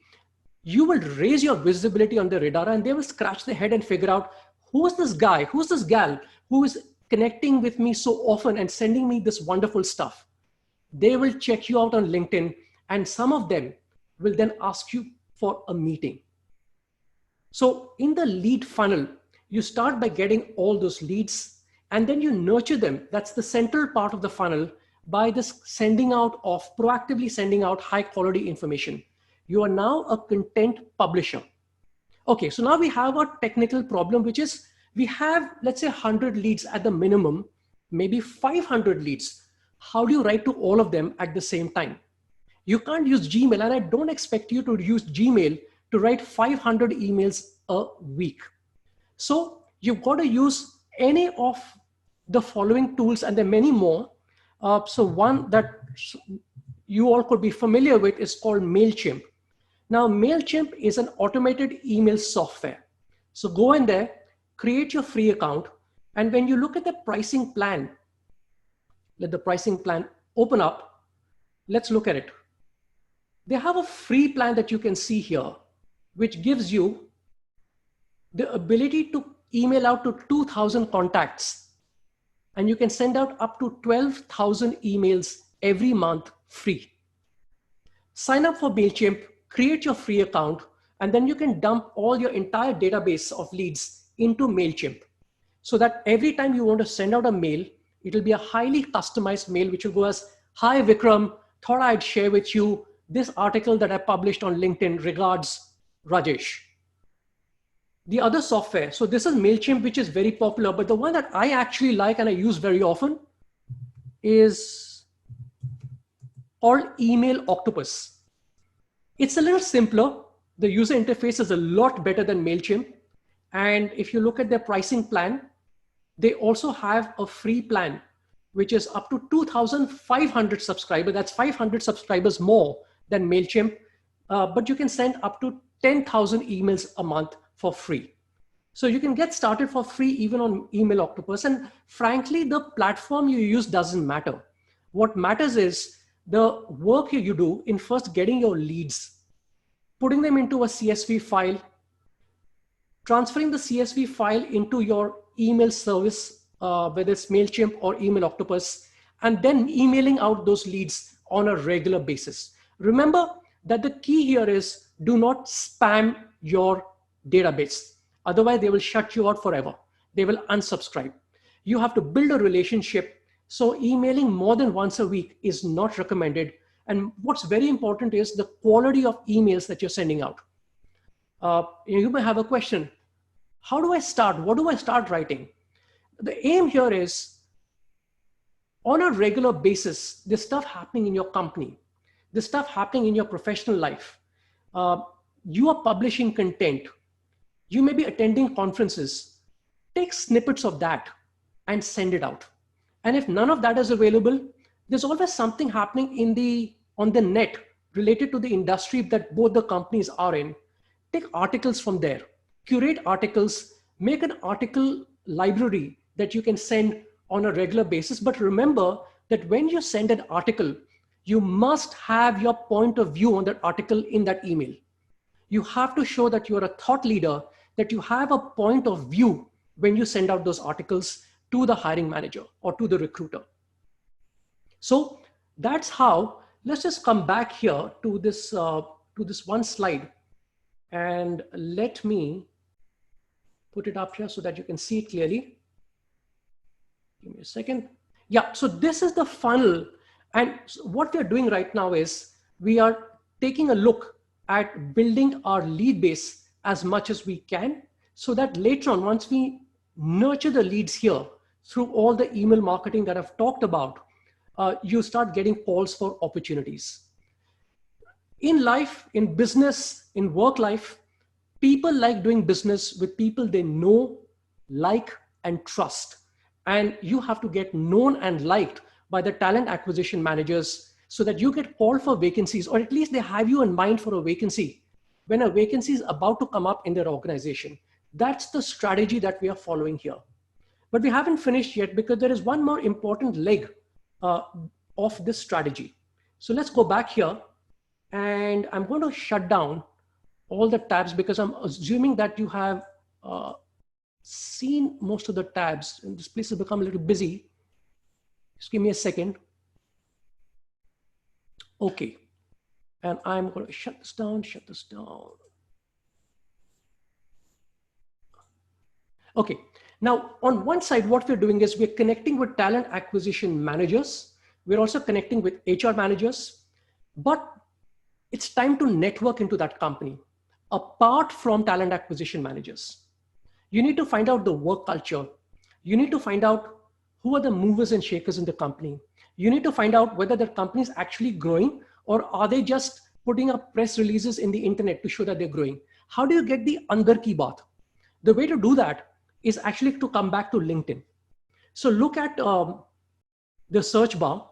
you will raise your visibility on the radar, and they will scratch their head and figure out, who's this guy, who's this gal who is connecting with me so often and sending me this wonderful stuff. They will check you out on LinkedIn, and some of them will then ask you for a meeting. So in the lead funnel, You start by getting all those leads, and then you nurture them. That's the central part of the funnel, by this proactively sending out high quality information. You are now a content publisher. Okay, so now we have a technical problem, which is we have, let's say, 100 leads at the minimum, maybe 500 leads. How do you write to all of them at the same time? You can't use Gmail, and I don't expect you to use Gmail to write 500 emails a week. So you've got to use any of the following tools, and there are many more. So one that you all could be familiar with is called MailChimp. Now, MailChimp is an automated email software. So go in there, create your free account, and when you look at the pricing plan, let the pricing plan open up. Let's look at it. They have a free plan that you can see here, which gives you the ability to email out to 2,000 contacts, and you can send out up to 12,000 emails every month free. Sign up for MailChimp, create your free account, and then you can dump all your entire database of leads into MailChimp, so that every time you want to send out a mail, it'll be a highly customized mail, which will go as, "Hi Vikram, thought I'd share with you this article that I published on LinkedIn. Regards, Rajesh." The other software, so this is MailChimp, which is very popular, but the one that I actually like and I use very often is called Email Octopus. It's a little simpler. The user interface is a lot better than MailChimp. And if you look at their pricing plan, they also have a free plan, which is up to 2,500 subscribers. That's 500 subscribers more than MailChimp. But you can send up to 10,000 emails a month for free. So you can get started for free even on Email Octopus. And frankly, the platform you use doesn't matter. What matters is the work you do in first getting your leads, putting them into a CSV file, transferring the CSV file into your email service, whether it's MailChimp or Email Octopus, and then emailing out those leads on a regular basis. Remember that the key here is do not spam your database. Otherwise, they will shut you out forever. They will unsubscribe. You have to build a relationship. So emailing more than once a week is not recommended. And what's very important is the quality of emails that you're sending out. You may have a question. How do I start? What do I start writing? The aim here is, on a regular basis, there's stuff happening in your company, there's stuff happening in your professional life. You are publishing content. You may be attending conferences. Take snippets of that and send it out. And if none of that is available, there's always something happening on the net related to the industry that both the companies are in. Take articles from there, curate articles, make an article library that you can send on a regular basis. But remember that when you send an article, you must have your point of view on that article in that email. You have to show that you're a thought leader, that you have a point of view when you send out those articles to the hiring manager or to the recruiter. So that's how. Let's just come back here to this one slide, and let me put it up here so that you can see it clearly. Give me a second. Yeah, so this is the funnel. And what we're doing right now is we are taking a look at building our lead base as much as we can, so that later on, once we nurture the leads here through all the email marketing that I've talked about, you start getting calls for opportunities. In life, in business, in work life, people like doing business with people they know, like, and trust. And you have to get known and liked by the talent acquisition managers so that you get called for vacancies, or at least they have you in mind for a vacancy when a vacancy is about to come up in their organization. That's the strategy that we are following here. But we haven't finished yet, because there is one more important leg of this strategy. So let's go back here, and I'm going to shut down all the tabs because I'm assuming that you have seen most of the tabs, and this place has become a little busy. Just give me a second. Okay. And I'm going to shut this down. Okay. Now, on one side, what we're doing is we're connecting with talent acquisition managers. We're also connecting with HR managers, but it's time to network into that company. Apart from talent acquisition managers, you need to find out the work culture. You need to find out who are the movers and shakers in the company. You need to find out whether the company is actually growing, or are they just putting up press releases in the internet to show that they're growing. How do you get the andar ki baat? The way to do that is actually to come back to LinkedIn. So look at the search bar.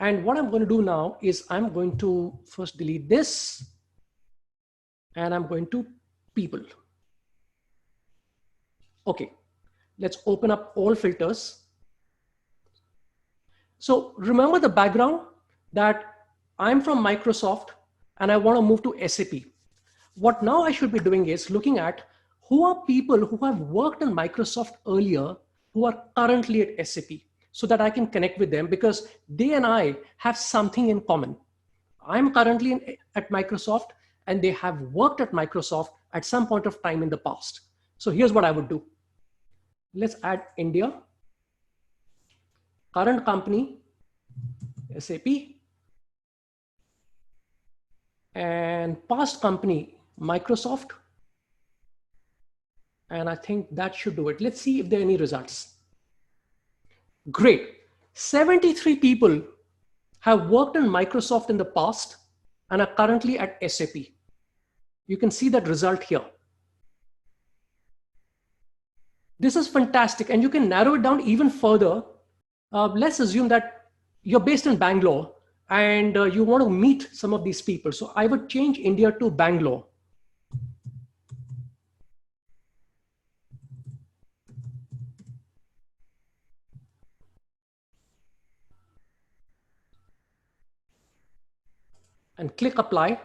And what I'm going to do now is I'm going to first delete this, and I'm going to people. Okay, let's open up all filters. So remember the background that I'm from Microsoft and I want to move to SAP. What now I should be doing is looking at who are people who have worked on Microsoft earlier who are currently at SAP, so that I can connect with them, because they and I have something in common. I'm currently at Microsoft and they have worked at Microsoft at some point of time in the past. So here's what I would do. Let's add India, current company, SAP, and past company, Microsoft. And I think that should do it. Let's see if there are any results. Great. 73 people have worked on Microsoft in the past and are currently at SAP. You can see that result here. This is fantastic. And you can narrow it down even further. Let's assume that you're based in Bangalore and you want to meet some of these people. So I would change India to Bangalore. And click apply.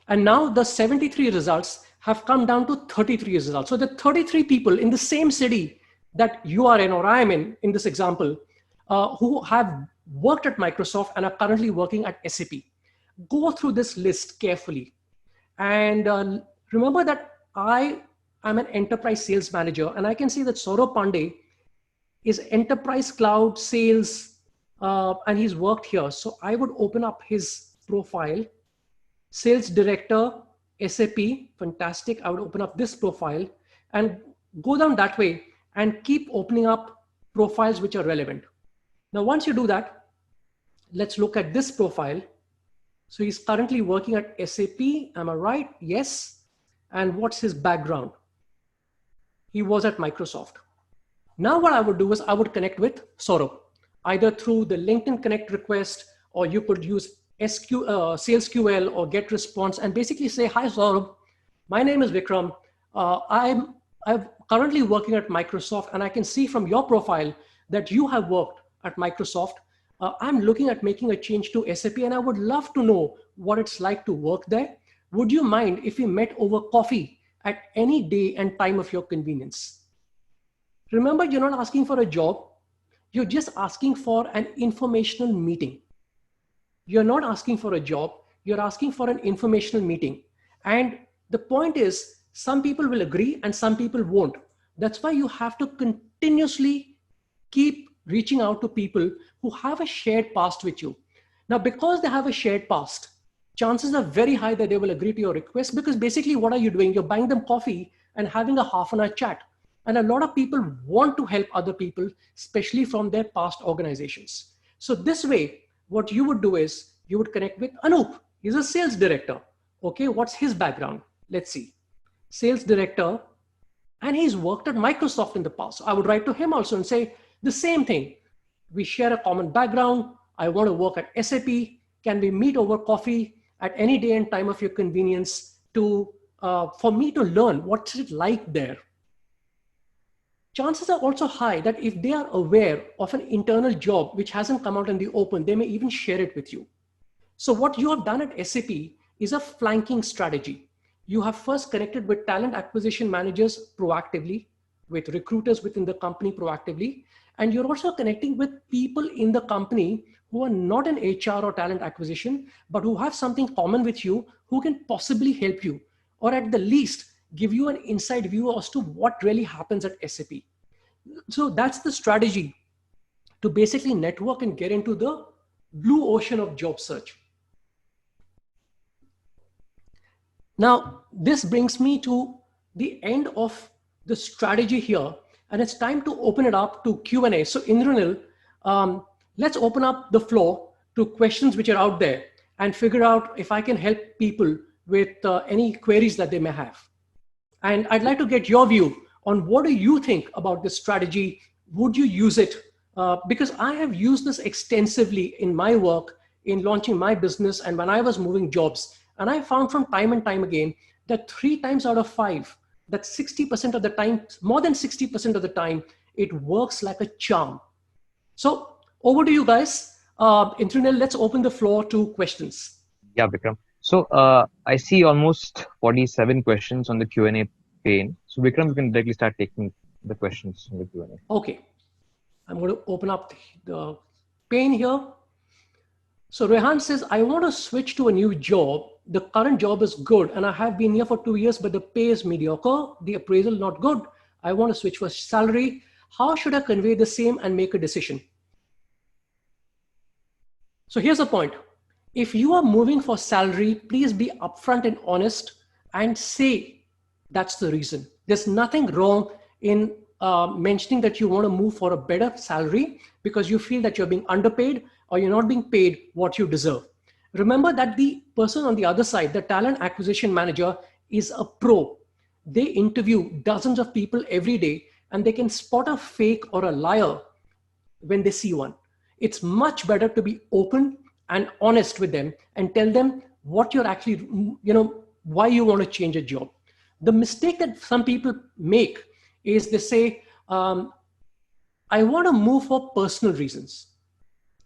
And now the 73 results have come down to 33 results. So the 33 people in the same city that you are in or I am in this example, who have worked at Microsoft and are currently working at SAP. Go through this list carefully. And remember that I am an enterprise sales manager, and I can see that Saurabh Pandey is enterprise cloud sales, and he's worked here. So I would open up his profile. Sales director, SAP, fantastic. I would open up this profile and go down that way and keep opening up profiles which are relevant. Now, once you do that, let's look at this profile. So he's currently working at SAP. Am I right? Yes. And what's his background? He was at Microsoft. Now what I would do is I would connect with Saurabh, either through the LinkedIn Connect request, or you could use SalesQL or Get Response and basically say, hi, Saurabh, my name is Vikram. I'm currently working at Microsoft, and I can see from your profile that you have worked at Microsoft. I'm looking at making a change to SAP, and I would love to know what it's like to work there. Would you mind if we met over coffee at any day and time of your convenience? Remember, you're not asking for a job. You're just asking for an informational meeting. You're not asking for a job. You're asking for an informational meeting. And the point is, some people will agree and some people won't. That's why you have to continuously keep reaching out to people who have a shared past with you. Now, because they have a shared past, chances are very high that they will agree to your request, because basically what are you doing? You're buying them coffee and having a half-an-hour chat. And a lot of people want to help other people, especially from their past organizations. So this way, what you would do is you would connect with Anup. He's a sales director. Okay, what's his background? Let's see. Sales director, and he's worked at Microsoft in the past. So I would write to him also and say the same thing. We share a common background. I want to work at SAP. Can we meet over coffee at any day and time of your convenience for me to learn what's it like there? Chances are also high that if they are aware of an internal job which hasn't come out in the open, they may even share it with you. So what you have done at SAP is a flanking strategy. You have first connected with talent acquisition managers proactively, with recruiters within the company proactively, and you're also connecting with people in the company who are not in HR or talent acquisition, but who have something common with you, who can possibly help you, or at the least give you an inside view as to what really happens at SAP. So that's the strategy to basically network and get into the blue ocean of job search. Now, this brings me to the end of the strategy here, and it's time to open it up to Q&A. So Indranil, let's open up the floor to questions which are out there and figure out if I can help people with any queries that they may have. And I'd like to get your view on what do you think about this strategy? Would you use it? Because I have used this extensively in my work in launching my business and when I was moving jobs. And I found from time and time again that 3 times out of 5, that 60% of the time, more than 60% of the time, it works like a charm. So over to you guys. Indranil, let's open the floor to questions. Yeah, Vikram. So I see almost 47 questions on the Q&A pane. So Vikram, you can directly start taking the questions in the Q&A. Okay. I'm going to open up the pane here. So Rehan says, I want to switch to a new job. The current job is good and I have been here for 2 years, but the pay is mediocre. The appraisal not good. I want to switch for salary. How should I convey the same and make a decision? So here's the point. If you are moving for salary, please be upfront and honest and say that's the reason. There's nothing wrong in mentioning that you want to move for a better salary because you feel that you're being underpaid or you're not being paid what you deserve. Remember that the person on the other side, the talent acquisition manager, is a pro. They interview dozens of people every day and they can spot a fake or a liar when they see one. It's much better to be open and honest with them and tell them what you're actually, why you want to change a job. The mistake that some people make is they say, I want to move for personal reasons.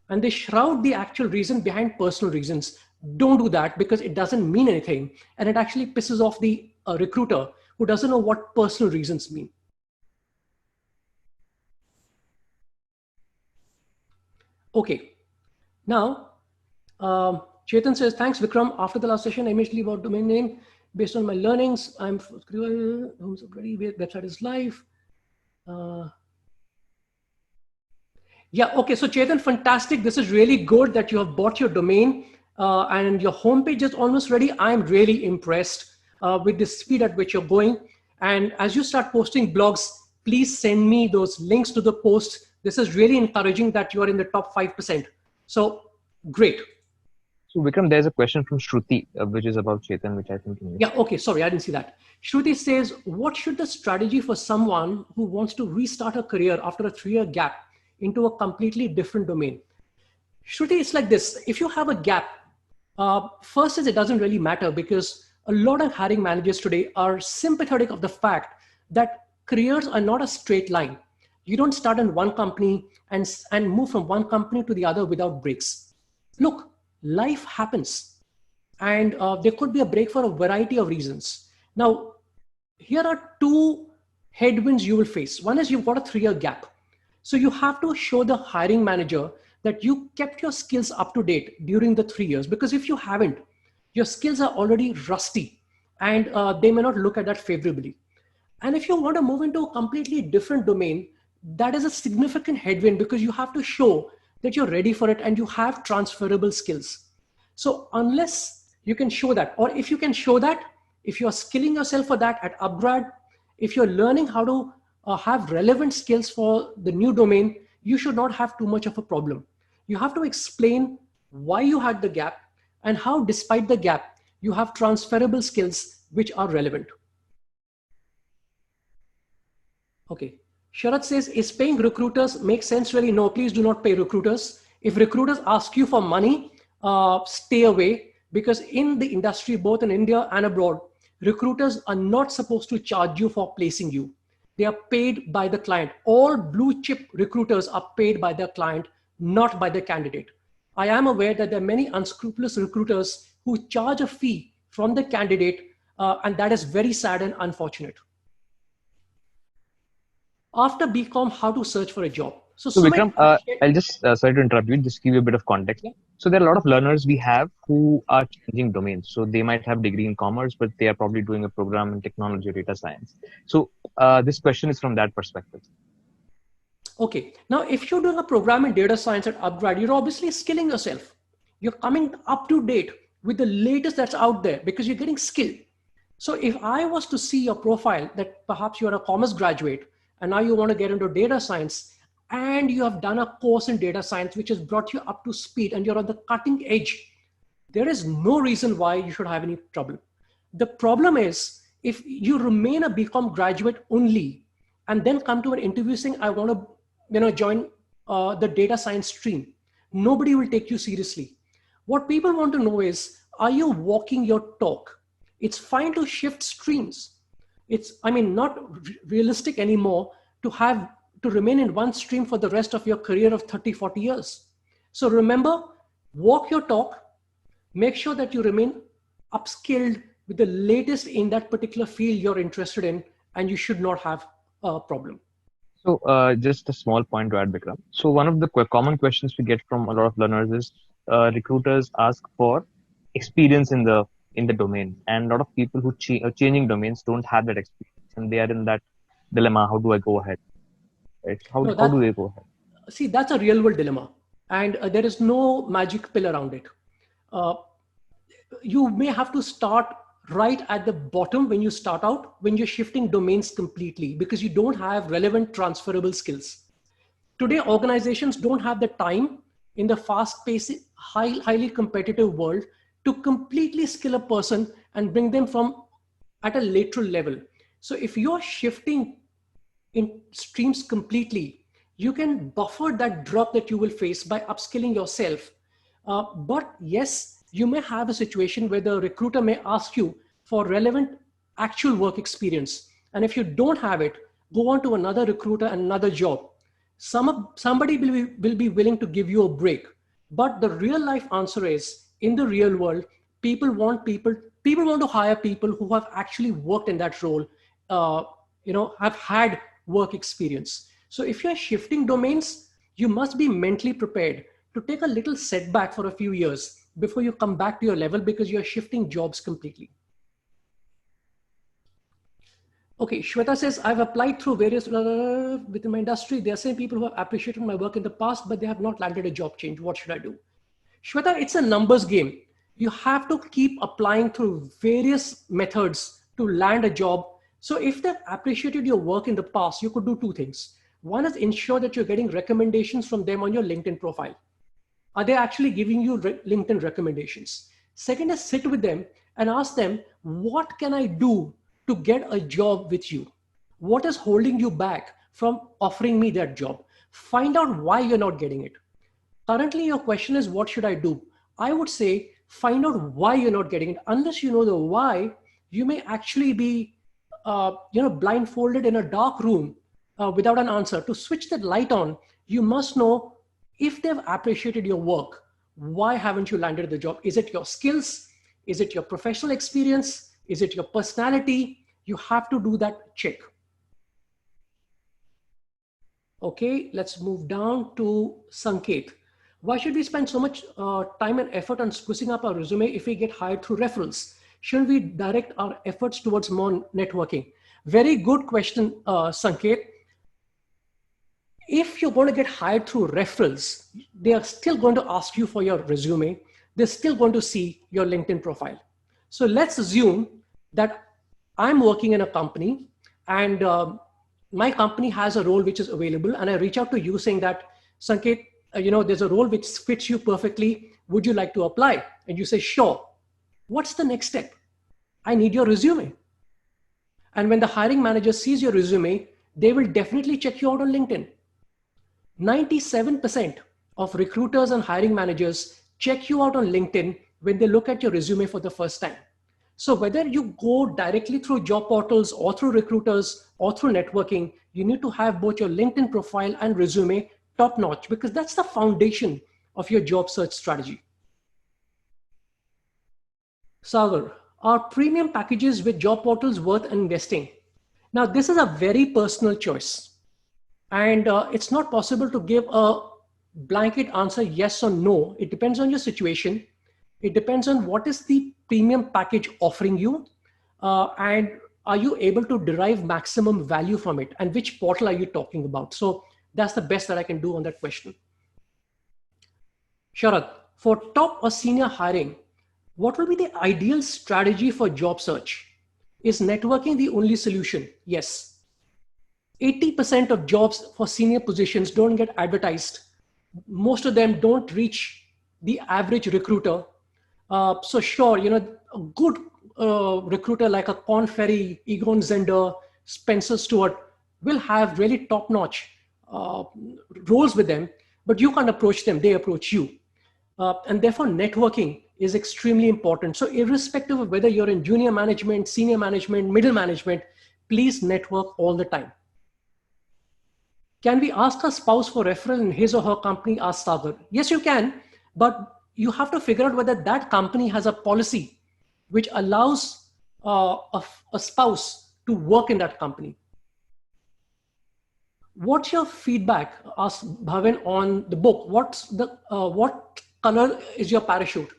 And they shroud the actual reason behind personal reasons. Don't do that because it doesn't mean anything. And it actually pisses off the recruiter who doesn't know what personal reasons mean. Okay. Now, Chetan says, thanks, Vikram. After the last session, I immediately bought domain name. Based on my learnings, I'm ready. Website is live. Yeah, okay. So Chetan, fantastic. This is really good that you have bought your domain and your homepage is almost ready. I'm really impressed with the speed at which you're going. And as you start posting blogs, please send me those links to the post. This is really encouraging that you are in the top 5%. So great. So Vikram, there's a question from Shruti, which is about Chetan, which I think you missed. Yeah, okay, sorry, I didn't see that. Shruti says, what should the strategy for someone who wants to restart a career after a 3-year gap into a completely different domain? Shruti, it's like this. If you have a gap, first is it doesn't really matter because a lot of hiring managers today are sympathetic of the fact that careers are not a straight line. You don't start in one company and move from one company to the other without breaks. Look, life happens and there could be a break for a variety of reasons. Now, here are 2 headwinds you will face. One is you've got a 3-year gap. So you have to show the hiring manager that you kept your skills up to date during the 3 years, because if you haven't, your skills are already rusty and they may not look at that favorably. And if you want to move into a completely different domain, that is a significant headwind because you have to show that you're ready for it and you have transferable skills. So unless you can show that, or if you can show that, if you're skilling yourself for that at upgrad, if you're learning how to have relevant skills for the new domain, you should not have too much of a problem. You have to explain why you had the gap and how despite the gap, you have transferable skills which are relevant. Okay. Sharat says, is paying recruiters make sense really? No, please do not pay recruiters. If recruiters ask you for money, stay away, because in the industry, both in India and abroad, recruiters are not supposed to charge you for placing you. They are paid by the client. All blue chip recruiters are paid by their client, not by the candidate. I am aware that there are many unscrupulous recruiters who charge a fee from the candidate, and that is very sad and unfortunate. After BCom, how to search for a job? So Vikram, I'll just, sorry to interrupt you, just give you a bit of context. Yeah. So there are a lot of learners we have who are changing domains. So they might have degree in commerce, but they are probably doing a program in technology or data science. So this question is from that perspective. Okay, now if you're doing a program in data science at Upgrad, you're obviously skilling yourself. You're coming up to date with the latest that's out there because you're getting skilled. So if I was to see your profile that perhaps you're a commerce graduate and now you want to get into data science and you have done a course in data science which has brought you up to speed and you're on the cutting edge, there is no reason why you should have any trouble. The problem is if you remain a BCom graduate only and then come to an interview saying, I want to join the data science stream, nobody will take you seriously. What people want to know is, are you walking your talk? It's fine to shift streams. It's, not realistic anymore to remain in one stream for the rest of your career of 30, 40 years. So remember, walk your talk, make sure that you remain upskilled with the latest in that particular field you're interested in, and you should not have a problem. So just a small point to add, Vikram. So one of the common questions we get from a lot of learners is recruiters ask for experience in the domain, and a lot of people who are changing domains don't have that experience, and they are in that dilemma. How do I go ahead? Right? How do they go ahead? See, that's a real world dilemma, and there is no magic pill around it. You may have to start right at the bottom when you start out, when you're shifting domains completely because you don't have relevant transferable skills. Today, organizations don't have the time in the fast-paced, highly competitive world to completely skill a person and bring them from at a lateral level. So if you're shifting in streams completely, you can buffer that drop that you will face by upskilling yourself. But yes, you may have a situation where the recruiter may ask you for relevant actual work experience. And if you don't have it, go on to another recruiter and another job. Somebody will be willing to give you a break. But the real life answer is, in the real world, people want to hire people who have actually worked in that role, have had work experience. So if you're shifting domains, you must be mentally prepared to take a little setback for a few years before you come back to your level because you're shifting jobs completely. Okay, Shweta says, I've applied through various within my industry. There are some people who have appreciated my work in the past, but they have not landed a job change. What should I do? Shweta, it's a numbers game. You have to keep applying through various methods to land a job. So if they've appreciated your work in the past, you could do two things. One is ensure that you're getting recommendations from them on your LinkedIn profile. Are they actually giving you LinkedIn recommendations? Second is sit with them and ask them, what can I do to get a job with you? What is holding you back from offering me that job? Find out why you're not getting it. Currently, your question is, what should I do? I would say, find out why you're not getting it. Unless you know the why, you may actually be blindfolded in a dark room without an answer. To switch that light on, you must know if they've appreciated your work, why haven't you landed the job? Is it your skills? Is it your professional experience? Is it your personality? You have to do that check. Okay, let's move down to Sanket. Why should we spend so much time and effort on sprucing up our resume if we get hired through referrals? Shouldn't we direct our efforts towards more networking? Very good question, Sanket. If you're going to get hired through referrals, they are still going to ask you for your resume. They're still going to see your LinkedIn profile. So let's assume that I'm working in a company and my company has a role which is available, and I reach out to you saying that, Sanket, there's a role which fits you perfectly. Would you like to apply? And you say, sure. What's the next step? I need your resume. And when the hiring manager sees your resume, they will definitely check you out on LinkedIn. 97% of recruiters and hiring managers check you out on LinkedIn when they look at your resume for the first time. So whether you go directly through job portals or through recruiters or through networking, you need to have both your LinkedIn profile and resume top notch, because that's the foundation of your job search strategy. Sagar, are premium packages with job portals worth investing? Now, this is a very personal choice. And it's not possible to give a blanket answer yes or no. It depends on your situation. It depends on what is the premium package offering you, and are you able to derive maximum value from it, and which portal are you talking about. So that's the best that I can do on that question. Sharad, for top or senior hiring, what will be the ideal strategy for job search? Is networking the only solution? Yes. 80% of jobs for senior positions don't get advertised. Most of them don't reach the average recruiter. So sure, a good recruiter like a Korn Ferry, Egon Zehnder, Spencer Stuart will have really top-notch roles with them, but you can't approach them, they approach you. And therefore, networking is extremely important. So irrespective of whether you're in junior management, senior management, middle management, please network all the time. Can we ask our spouse for referral in his or her company? Asked Sagar. Yes, you can, but you have to figure out whether that company has a policy which allows a spouse to work in that company. What's your feedback? Asked Bhavin on the book. What color is your parachute?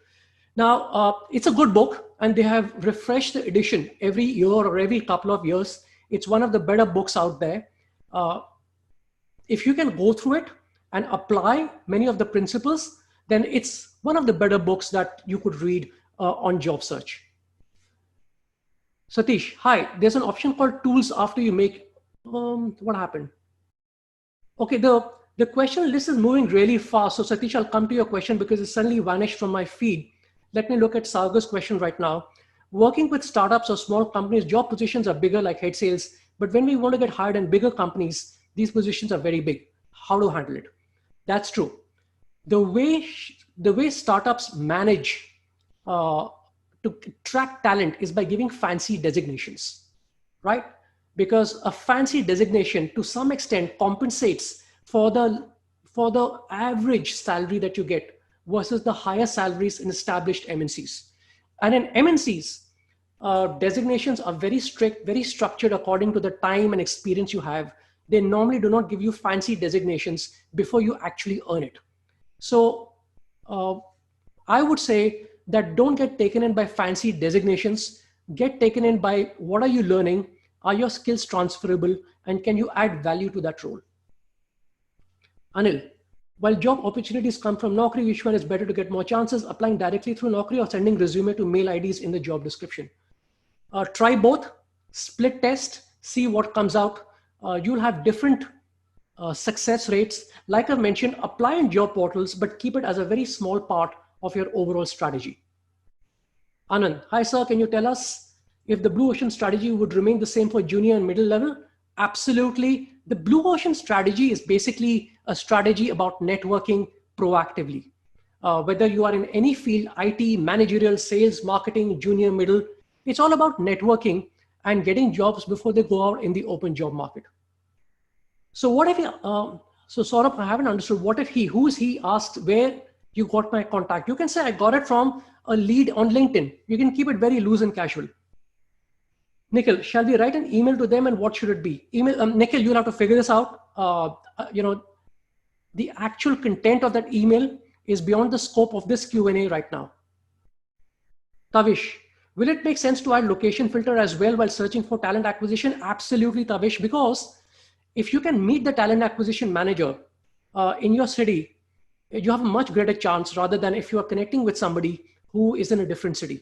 Now, it's a good book, and they have refreshed the edition every year or every couple of years. It's one of the better books out there. If you can go through it and apply many of the principles, then it's one of the better books that you could read on job search. Satish, hi, there's an option called tools after you make, what happened? Okay, the question list is moving really fast. So Satish, I'll come to your question because it suddenly vanished from my feed. Let me look at Sagar's question right now. Working with startups or small companies, job positions are bigger like head sales, but when we want to get hired in bigger companies, these positions are very big. How to handle it? That's true. The way startups manage to attract talent is by giving fancy designations, right? Because a fancy designation to some extent compensates for the average salary that you get versus the higher salaries in established MNCs. And in MNCs, designations are very strict, very structured according to the time and experience you have. They normally do not give you fancy designations before you actually earn it. So I would say that don't get taken in by fancy designations. Get taken in by what are you learning? Are your skills transferable? And can you add value to that role? Anil, while job opportunities come from Naukri, which one is better to get more chances? Applying directly through Naukri or sending resume to mail IDs in the job description? Try both, split test, see what comes out. You'll have different success rates. Like I mentioned, apply in job portals, but keep it as a very small part of your overall strategy. Anand, hi sir, can you tell us if the Blue Ocean strategy would remain the same for junior and middle level? Absolutely. The Blue Ocean strategy is basically a strategy about networking proactively. Whether you are in any field, IT, managerial, sales, marketing, junior, middle, it's all about networking and getting jobs before they go out in the open job market. So what if, so Saurabh, I haven't understood, what if who is he asked where you got my contact? You can say, I got it from a lead on LinkedIn. You can keep it very loose and casual. Nikhil, shall we write an email to them and what should it be? Email, Nikhil, you'll have to figure this out. The actual content of that email is beyond the scope of this Q&A right now. Tavish, will it make sense to add location filter as well while searching for talent acquisition? Absolutely, Tavish, because if you can meet the talent acquisition manager in your city, you have a much greater chance rather than if you are connecting with somebody who is in a different city.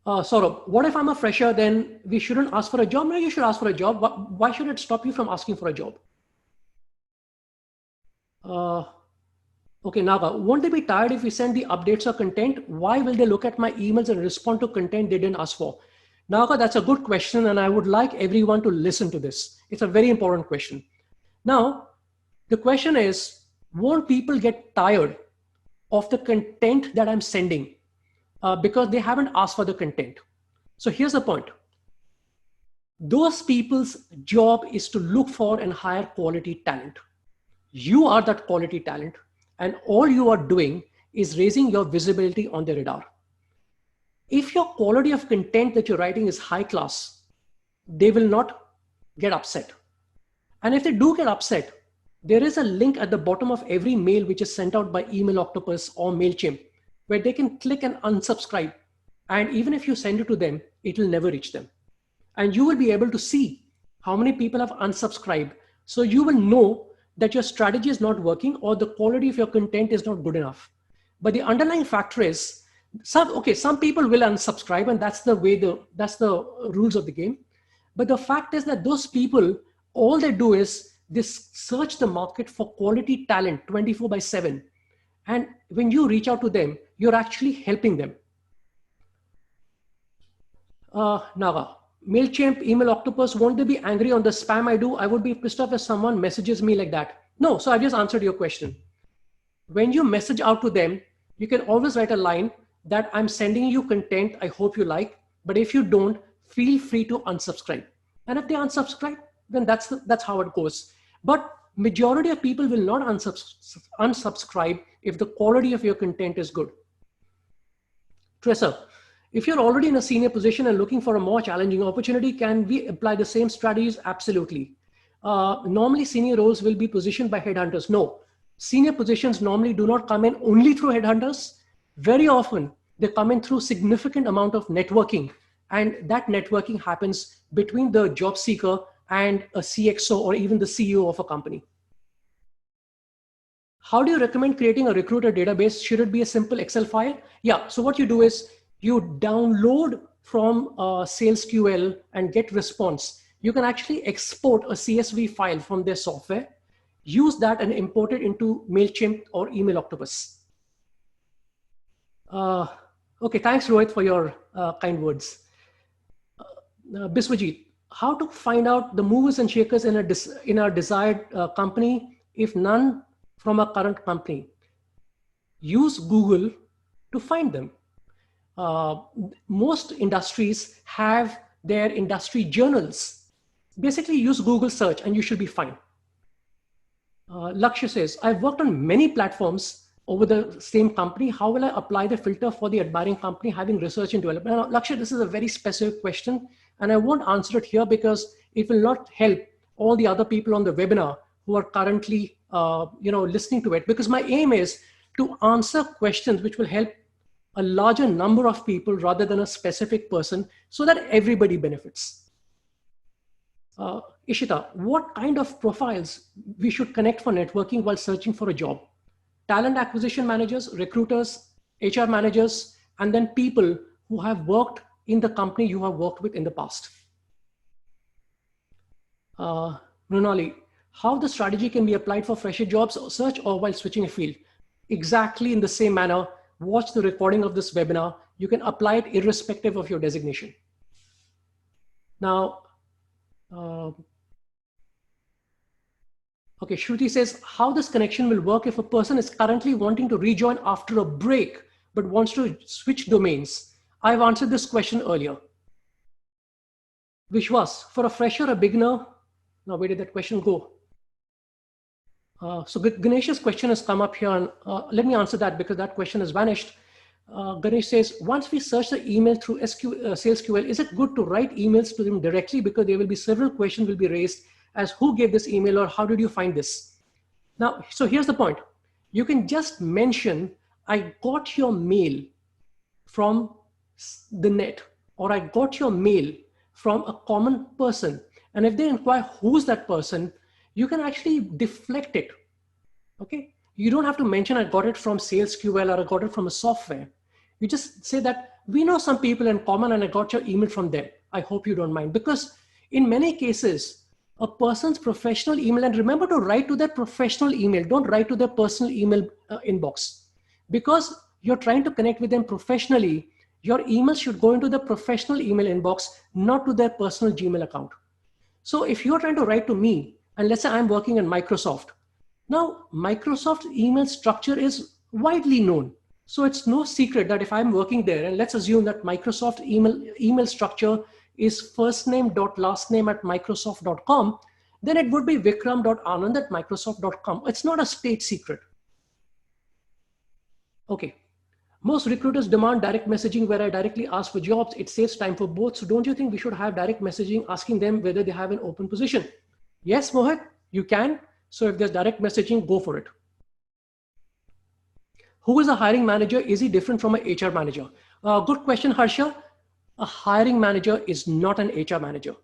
Saurabh, what if I'm a fresher, then we shouldn't ask for a job? No, you should ask for a job. Why should it stop you from asking for a job? Okay, Naga, won't they be tired if we send the updates or content? Why will they look at my emails and respond to content they didn't ask for? Naga, that's a good question, and I would like everyone to listen to this. It's a very important question. Now, the question is, won't people get tired of the content that I'm sending because they haven't asked for the content? So here's the point. Those people's job is to look for and hire quality talent. You are that quality talent, and all you are doing is raising your visibility on the radar. If your quality of content that you're writing is high class, they will not get upset. And if they do get upset, there is a link at the bottom of every mail which is sent out by Email Octopus or MailChimp, where they can click and unsubscribe. And even if you send it to them, it will never reach them. And you will be able to see how many people have unsubscribed. So you will know that your strategy is not working or the quality of your content is not good enough. But the underlying factor is some people will unsubscribe, and that's the rules of the game. But the fact is that those people, all they do is they search the market for quality talent 24/7. And when you reach out to them, you're actually helping them. Naga, MailChimp, Email Octopus, won't they be angry on the spam I do? I would be pissed off if someone messages me like that. No, so I just answered your question. When you message out to them, you can always write a line that I'm sending you content I hope you like, but if you don't, feel free to unsubscribe. And if they unsubscribe, then that's how it goes. But majority of people will not unsubscribe if the quality of your content is good. Tressa, if you're already in a senior position and looking for a more challenging opportunity, can we apply the same strategies? Absolutely. Normally, senior roles will be positioned by headhunters. No, senior positions normally do not come in only through headhunters. Very often, they come in through significant amount of networking. And that networking happens between the job seeker and a CXO or even the CEO of a company. How do you recommend creating a recruiter database? Should it be a simple Excel file? Yeah, so what you do is you download from SalesQL and get response. You can actually export a CSV file from their software, use that and import it into MailChimp or Email Octopus. Okay, thanks Rohit for your kind words. Biswajit, how to find out the movers and shakers in our desired company if none from our current company? Use Google to find them. Most industries have their industry journals. Basically use Google search and you should be fine. Lakshya says, I've worked on many platforms over the same company. How will I apply the filter for the admiring company having research and development? Now, Lakshya, this is a very specific question and I won't answer it here because it will not help all the other people on the webinar who are currently listening to it, because my aim is to answer questions which will help a larger number of people rather than a specific person so that everybody benefits. Ishita, what kind of profiles we should connect for networking while searching for a job? Talent acquisition managers, recruiters, HR managers, and then people who have worked in the company you have worked with in the past. Runali, how the strategy can be applied for fresher jobs search or while switching a field? Exactly in the same manner. Watch the recording of this webinar. You can apply it irrespective of your designation. Now, okay, Shruti says, how this connection will work if a person is currently wanting to rejoin after a break, but wants to switch domains. I've answered this question earlier. Vishwas, for a fresher, a beginner, now where did that question go? So Ganesh's question has come up here, and let me answer that because that question has vanished. Ganesh says, once we search the email through SalesQL, is it good to write emails to them directly because there will be several questions will be raised as who gave this email or how did you find this? Now, so here's the point. You can just mention, I got your mail from the net, or I got your mail from a common person. And if they inquire who's that person, you can actually deflect it. Okay. You don't have to mention I got it from SalesQL or I got it from a software. You just say that we know some people in common and I got your email from them. I hope you don't mind, because in many cases, a person's professional email, and remember to write to their professional email, don't write to their personal email inbox, because you're trying to connect with them professionally. Your email should go into the professional email inbox, not to their personal Gmail account. So if you're trying to write to me, and let's say I'm working in Microsoft. Now, Microsoft's email structure is widely known. So it's no secret that if I'm working there, and let's assume that Microsoft email structure is firstname.lastname@microsoft.com, then it would be vikram.anand@microsoft.com. It's not a state secret. Okay. Most recruiters demand direct messaging where I directly ask for jobs. It saves time for both. So don't you think we should have direct messaging asking them whether they have an open position? Yes, Mohit, you can. So if there's direct messaging, go for it. Who is a hiring manager? Is he different from an HR manager? Good question, Harsha. A hiring manager is not an HR manager.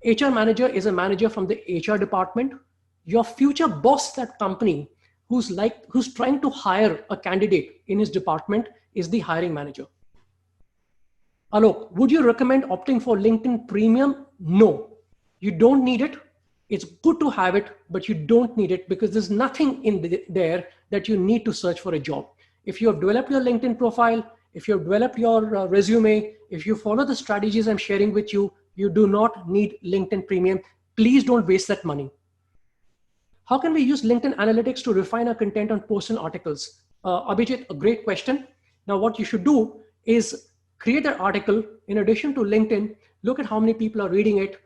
HR manager is a manager from the HR department. Your future boss, that company, who's trying to hire a candidate in his department, is the hiring manager. Alok, would you recommend opting for LinkedIn Premium? No, you don't need it. It's good to have it, but you don't need it because there's nothing in there that you need to search for a job. If you have developed your LinkedIn profile, if you have developed your resume, if you follow the strategies I'm sharing with you, you do not need LinkedIn Premium. Please don't waste that money. How can we use LinkedIn Analytics to refine our content on posts and articles? Abhijit, a great question. Now, what you should do is create an article in addition to LinkedIn, look at how many people are reading it,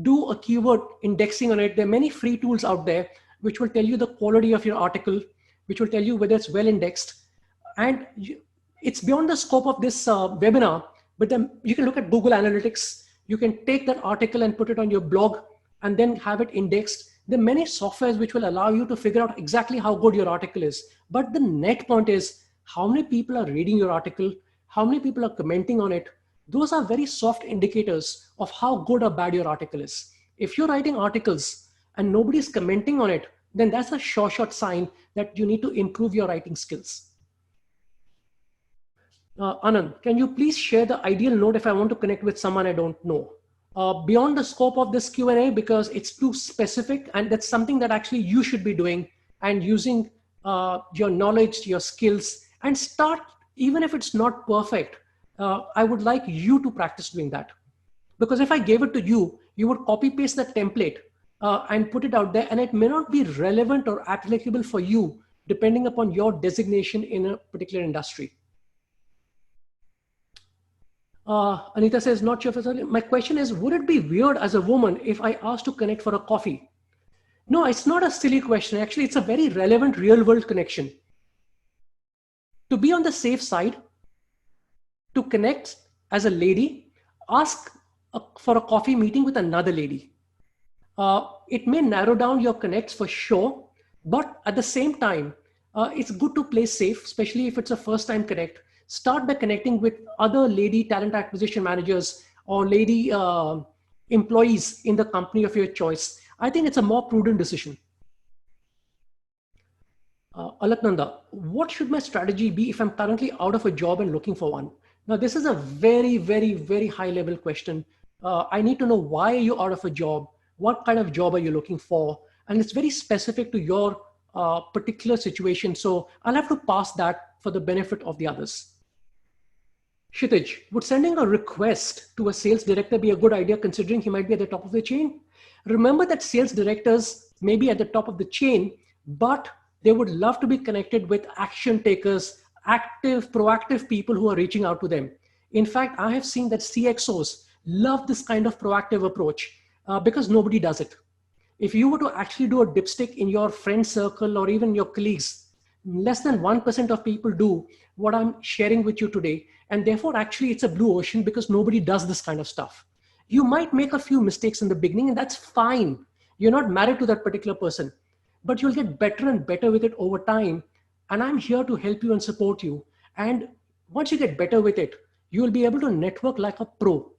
do a keyword indexing on it. There are many free tools out there which will tell you the quality of your article, which will tell you whether it's well indexed. And it's beyond the scope of this webinar, but then you can look at Google Analytics. You can take that article and put it on your blog and then have it indexed. There are many softwares which will allow you to figure out exactly how good your article is. But the net point is how many people are reading your article, how many people are commenting on it. Those are very soft indicators of how good or bad your article is. If you're writing articles and nobody's commenting on it, then that's a sure-shot sign that you need to improve your writing skills. Anand, can you please share the ideal node if I want to connect with someone I don't know? Beyond the scope of this Q&A, because it's too specific, and that's something that actually you should be doing and using your knowledge, your skills, and start, even if it's not perfect, I would like you to practice doing that. Because if I gave it to you, you would copy paste the template and put it out there, and it may not be relevant or applicable for you depending upon your designation in a particular industry. Anita says, not sure if it's, my question is, would it be weird as a woman if I asked to connect for a coffee? No, it's not a silly question. Actually, it's a very relevant real world connection. To be on the safe side, to connect as a lady, ask for a coffee meeting with another lady. It may narrow down your connects for sure, but at the same time, it's good to play safe, especially if it's a first time connect. Start by connecting with other lady talent acquisition managers or lady employees in the company of your choice. I think it's a more prudent decision. Alaknanda, what should my strategy be if I'm currently out of a job and looking for one? Now, this is a very, very, very high level question. I need to know, why are you out of a job? What kind of job are you looking for? And it's very specific to your particular situation. So I'll have to pass that for the benefit of the others. Kshitij, would sending a request to a sales director be a good idea considering he might be at the top of the chain? Remember that sales directors may be at the top of the chain, but they would love to be connected with action takers, active, proactive people who are reaching out to them. In fact, I have seen that CXOs love this kind of proactive approach because nobody does it. If you were to actually do a dipstick in your friend circle or even your colleagues, less than 1% of people do what I'm sharing with you today. And therefore, actually, it's a blue ocean because nobody does this kind of stuff. You might make a few mistakes in the beginning, and that's fine. You're not married to that particular person, but you'll get better and better with it over time. And I'm here to help you and support you. And once you get better with it, you'll be able to network like a pro.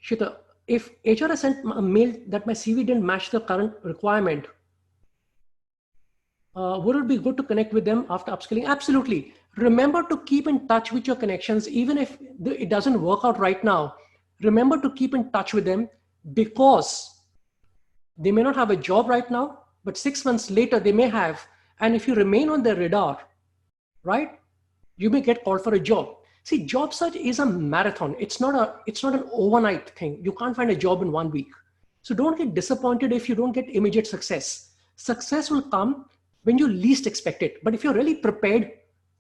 Shita, if HR has sent a mail that my CV didn't match the current requirement, would it be good to connect with them after upskilling? Absolutely. Remember to keep in touch with your connections, even if it doesn't work out right now. Remember to keep in touch with them because they may not have a job right now, but 6 months later they may have. And if you remain on their radar, right, you may get called for a job. See, job search is a marathon. It's not an overnight thing. You can't find a job in 1 week. So don't get disappointed if you don't get immediate success. Success will come when you least expect it. But if you're really prepared,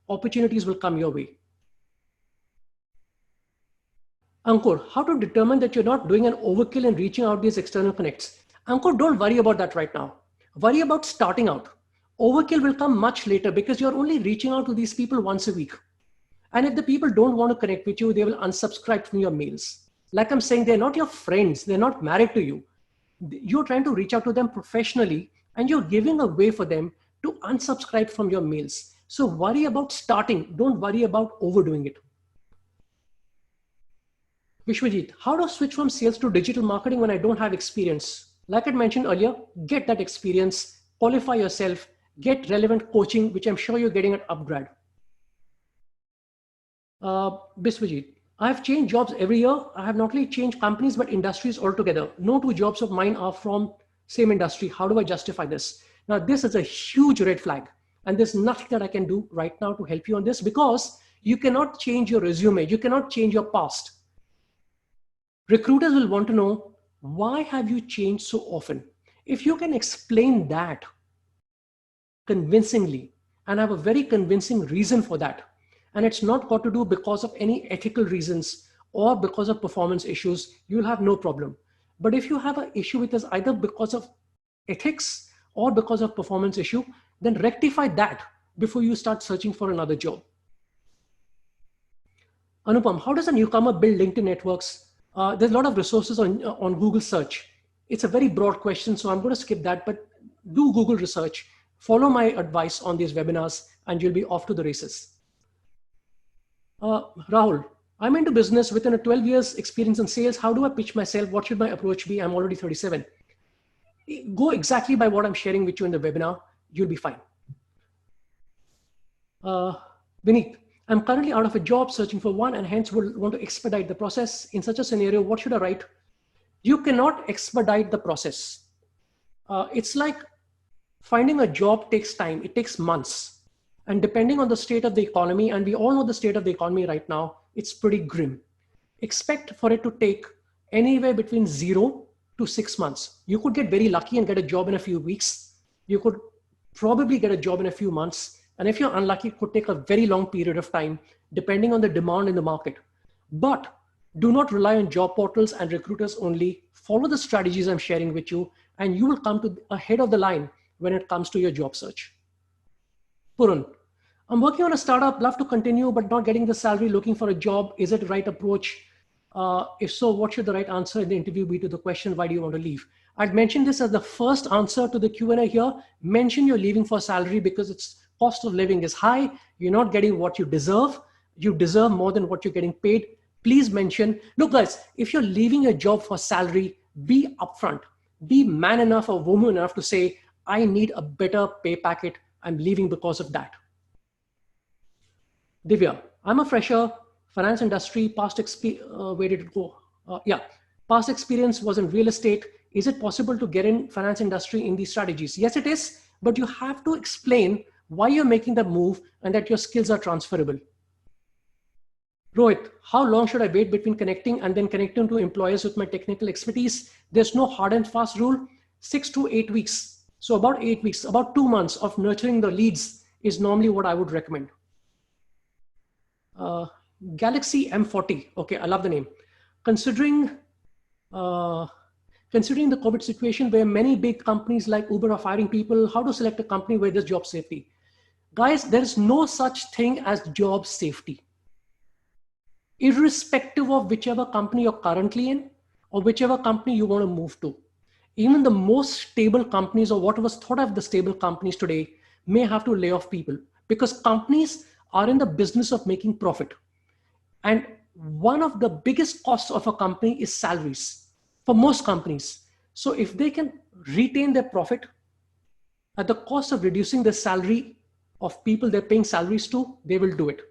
opportunities will come your way. Ankur, how to determine that you're not doing an overkill in reaching out these external connects? Ankur, don't worry about that right now. Worry about starting out. Overkill will come much later because you're only reaching out to these people once a week. And if the people don't want to connect with you, they will unsubscribe from your mails. Like I'm saying, they're not your friends. They're not married to you. You're trying to reach out to them professionally, and you're giving a way for them to unsubscribe from your mails. So worry about starting. Don't worry about overdoing it. Vishwajit, how do I switch from sales to digital marketing when I don't have experience? Like I mentioned earlier, get that experience, qualify yourself, get relevant coaching, which I'm sure you're getting at Upgrad. Biswajit, I've changed jobs every year. I have not only changed companies, but industries altogether. No two jobs of mine are from same industry. How do I justify this? Now, this is a huge red flag. And there's nothing that I can do right now to help you on this, because you cannot change your resume. You cannot change your past. Recruiters will want to know, why have you changed so often? If you can explain that convincingly and have a very convincing reason for that, and it's not got to do because of any ethical reasons or because of performance issues, you'll have no problem. But if you have an issue with this either because of ethics or because of performance issue, then rectify that before you start searching for another job. Anupam, how does a newcomer build LinkedIn networks? There's a lot of resources on Google search. It's a very broad question, so I'm going to skip that, but do Google research, follow my advice on these webinars, and you'll be off to the races. Rahul, I'm into business within a 12 years experience in sales. How do I pitch myself? What should my approach be? I'm already 37. Go exactly by what I'm sharing with you in the webinar. You'll be fine. Vineet, I'm currently out of a job, searching for one, and hence will want to expedite the process. In such a scenario, what should I write? You cannot expedite the process. It's like finding a job takes time. It takes months. And depending on the state of the economy, and we all know the state of the economy right now, it's pretty grim. Expect for it to take anywhere between 0 to 6 months. You could get very lucky and get a job in a few weeks. You could probably get a job in a few months. And if you're unlucky, it could take a very long period of time, depending on the demand in the market. But do not rely on job portals and recruiters only. Follow the strategies I'm sharing with you, and you will come to ahead of the line when it comes to your job search. Purun, I'm working on a startup, love to continue, but not getting the salary, looking for a job. Is it the right approach? If so, what should the right answer in the interview be to the question, why do you want to leave? I'd mention this as the first answer to the Q&A here. Mention you're leaving for salary because its cost of living is high. You're not getting what you deserve. You deserve more than what you're getting paid. Please mention, look guys, if you're leaving a job for salary, be upfront. Be man enough or woman enough to say, I need a better pay packet. I'm leaving because of that. Divya, I'm a fresher, finance industry, past experience, where did it go? Past experience was in real estate. Is it possible to get in finance industry in these strategies? Yes, it is, but you have to explain why you're making the move and that your skills are transferable. Rohit, how long should I wait between connecting and then connecting to employers with my technical expertise? There's no hard and fast rule. 6 to 8 weeks. So about 8 weeks, about 2 months of nurturing the leads is normally what I would recommend. Galaxy M40. Okay, I love the name. Considering the COVID situation where many big companies like Uber are firing people, how to select a company where there's job safety? Guys, there is no such thing as job safety. Irrespective of whichever company you're currently in or whichever company you want to move to. Even the most stable companies, or what was thought of the stable companies today, may have to lay off people because companies are in the business of making profit. And one of the biggest costs of a company is salaries for most companies. So if they can retain their profit at the cost of reducing the salary of people they're paying salaries to, they will do it.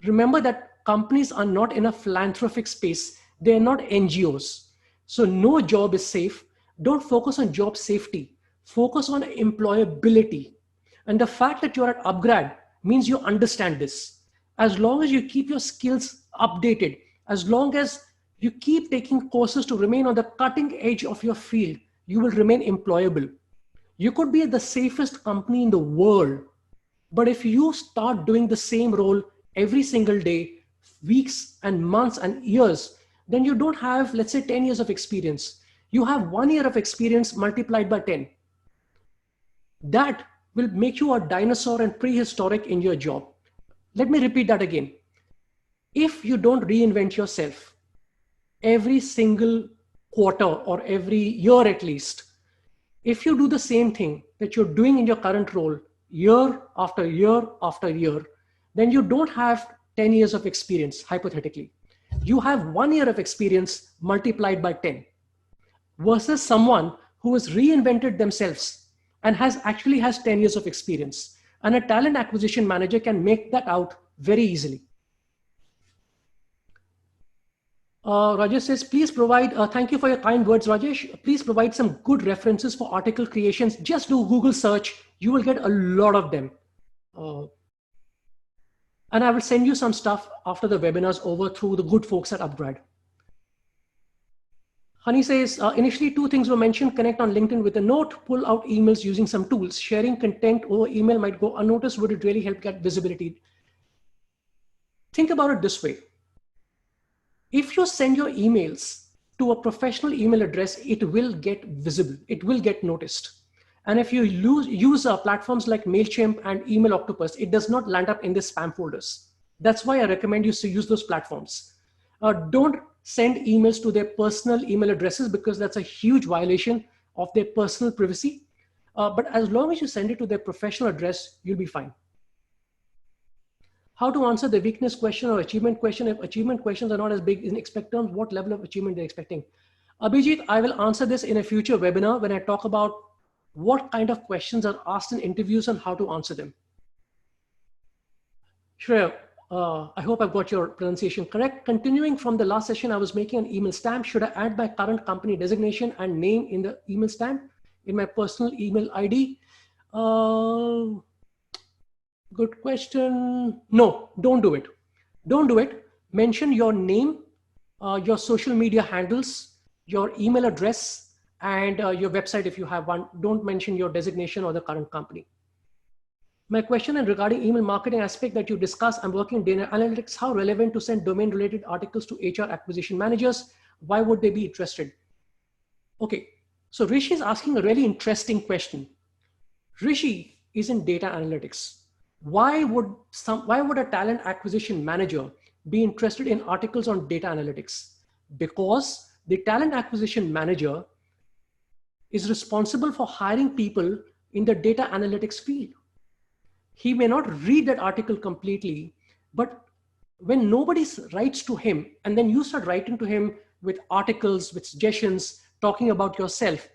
Remember that companies are not in a philanthropic space. They're not NGOs. So no job is safe. Don't focus on job safety. Focus on employability. And the fact that you're at Upgrad means you understand this. As long as you keep your skills updated, as long as you keep taking courses to remain on the cutting edge of your field, you will remain employable. You could be at the safest company in the world, but if you start doing the same role every single day, weeks and months and years, then you don't have, let's say, 10 years of experience. You have 1 year of experience multiplied by 10. That will make you a dinosaur and prehistoric in your job. Let me repeat that again. If you don't reinvent yourself, every single quarter or every year at least. If you do the same thing that you're doing in your current role year after year after year, then you don't have 10 years of experience, hypothetically. You have 1 year of experience multiplied by 10 versus someone who has reinvented themselves and has 10 years of experience. And a talent acquisition manager can make that out very easily. Rajesh says, please provide, thank you for your kind words, Rajesh. Please provide some good references for article creations. Just do Google search. You will get a lot of them. And I will send you some stuff after the webinar's over through the good folks at Upgrad. Honey says, initially 2 things were mentioned: connect on LinkedIn with a note, pull out emails using some tools. Sharing content over email might go unnoticed. Would it really help get visibility? Think about it this way. If you send your emails to a professional email address, it will get visible. It will get noticed. And if you use platforms like MailChimp and Email Octopus, it does not land up in the spam folders. That's why I recommend you to use those platforms. Don't send emails to their personal email addresses because that's a huge violation of their personal privacy. But as long as you send it to their professional address, you'll be fine. How to answer the weakness question or achievement question? If achievement questions are not as big in expect terms, what level of achievement they're expecting? Abhijit, I will answer this in a future webinar when I talk about what kind of questions are asked in interviews and how to answer them. Shreya, I hope I've got your pronunciation correct. Continuing from the last session, I was making an email stamp. Should I add my current company designation and name in the email stamp in my personal email ID? Good question. No, don't do it. Don't do it. Mention your name, your social media handles, your email address, and your website if you have one. Don't mention your designation or the current company. My question regarding email marketing aspect that you discussed, I'm working in data analytics. How relevant to send domain related articles to HR acquisition managers? Why would they be interested? Okay, so Rishi is asking a really interesting question. Rishi is in data analytics. Why would a talent acquisition manager be interested in articles on data analytics? Because the talent acquisition manager is responsible for hiring people in the data analytics field. He may not read that article completely, but when nobody writes to him and then you start writing to him with articles, with suggestions, talking about yourself,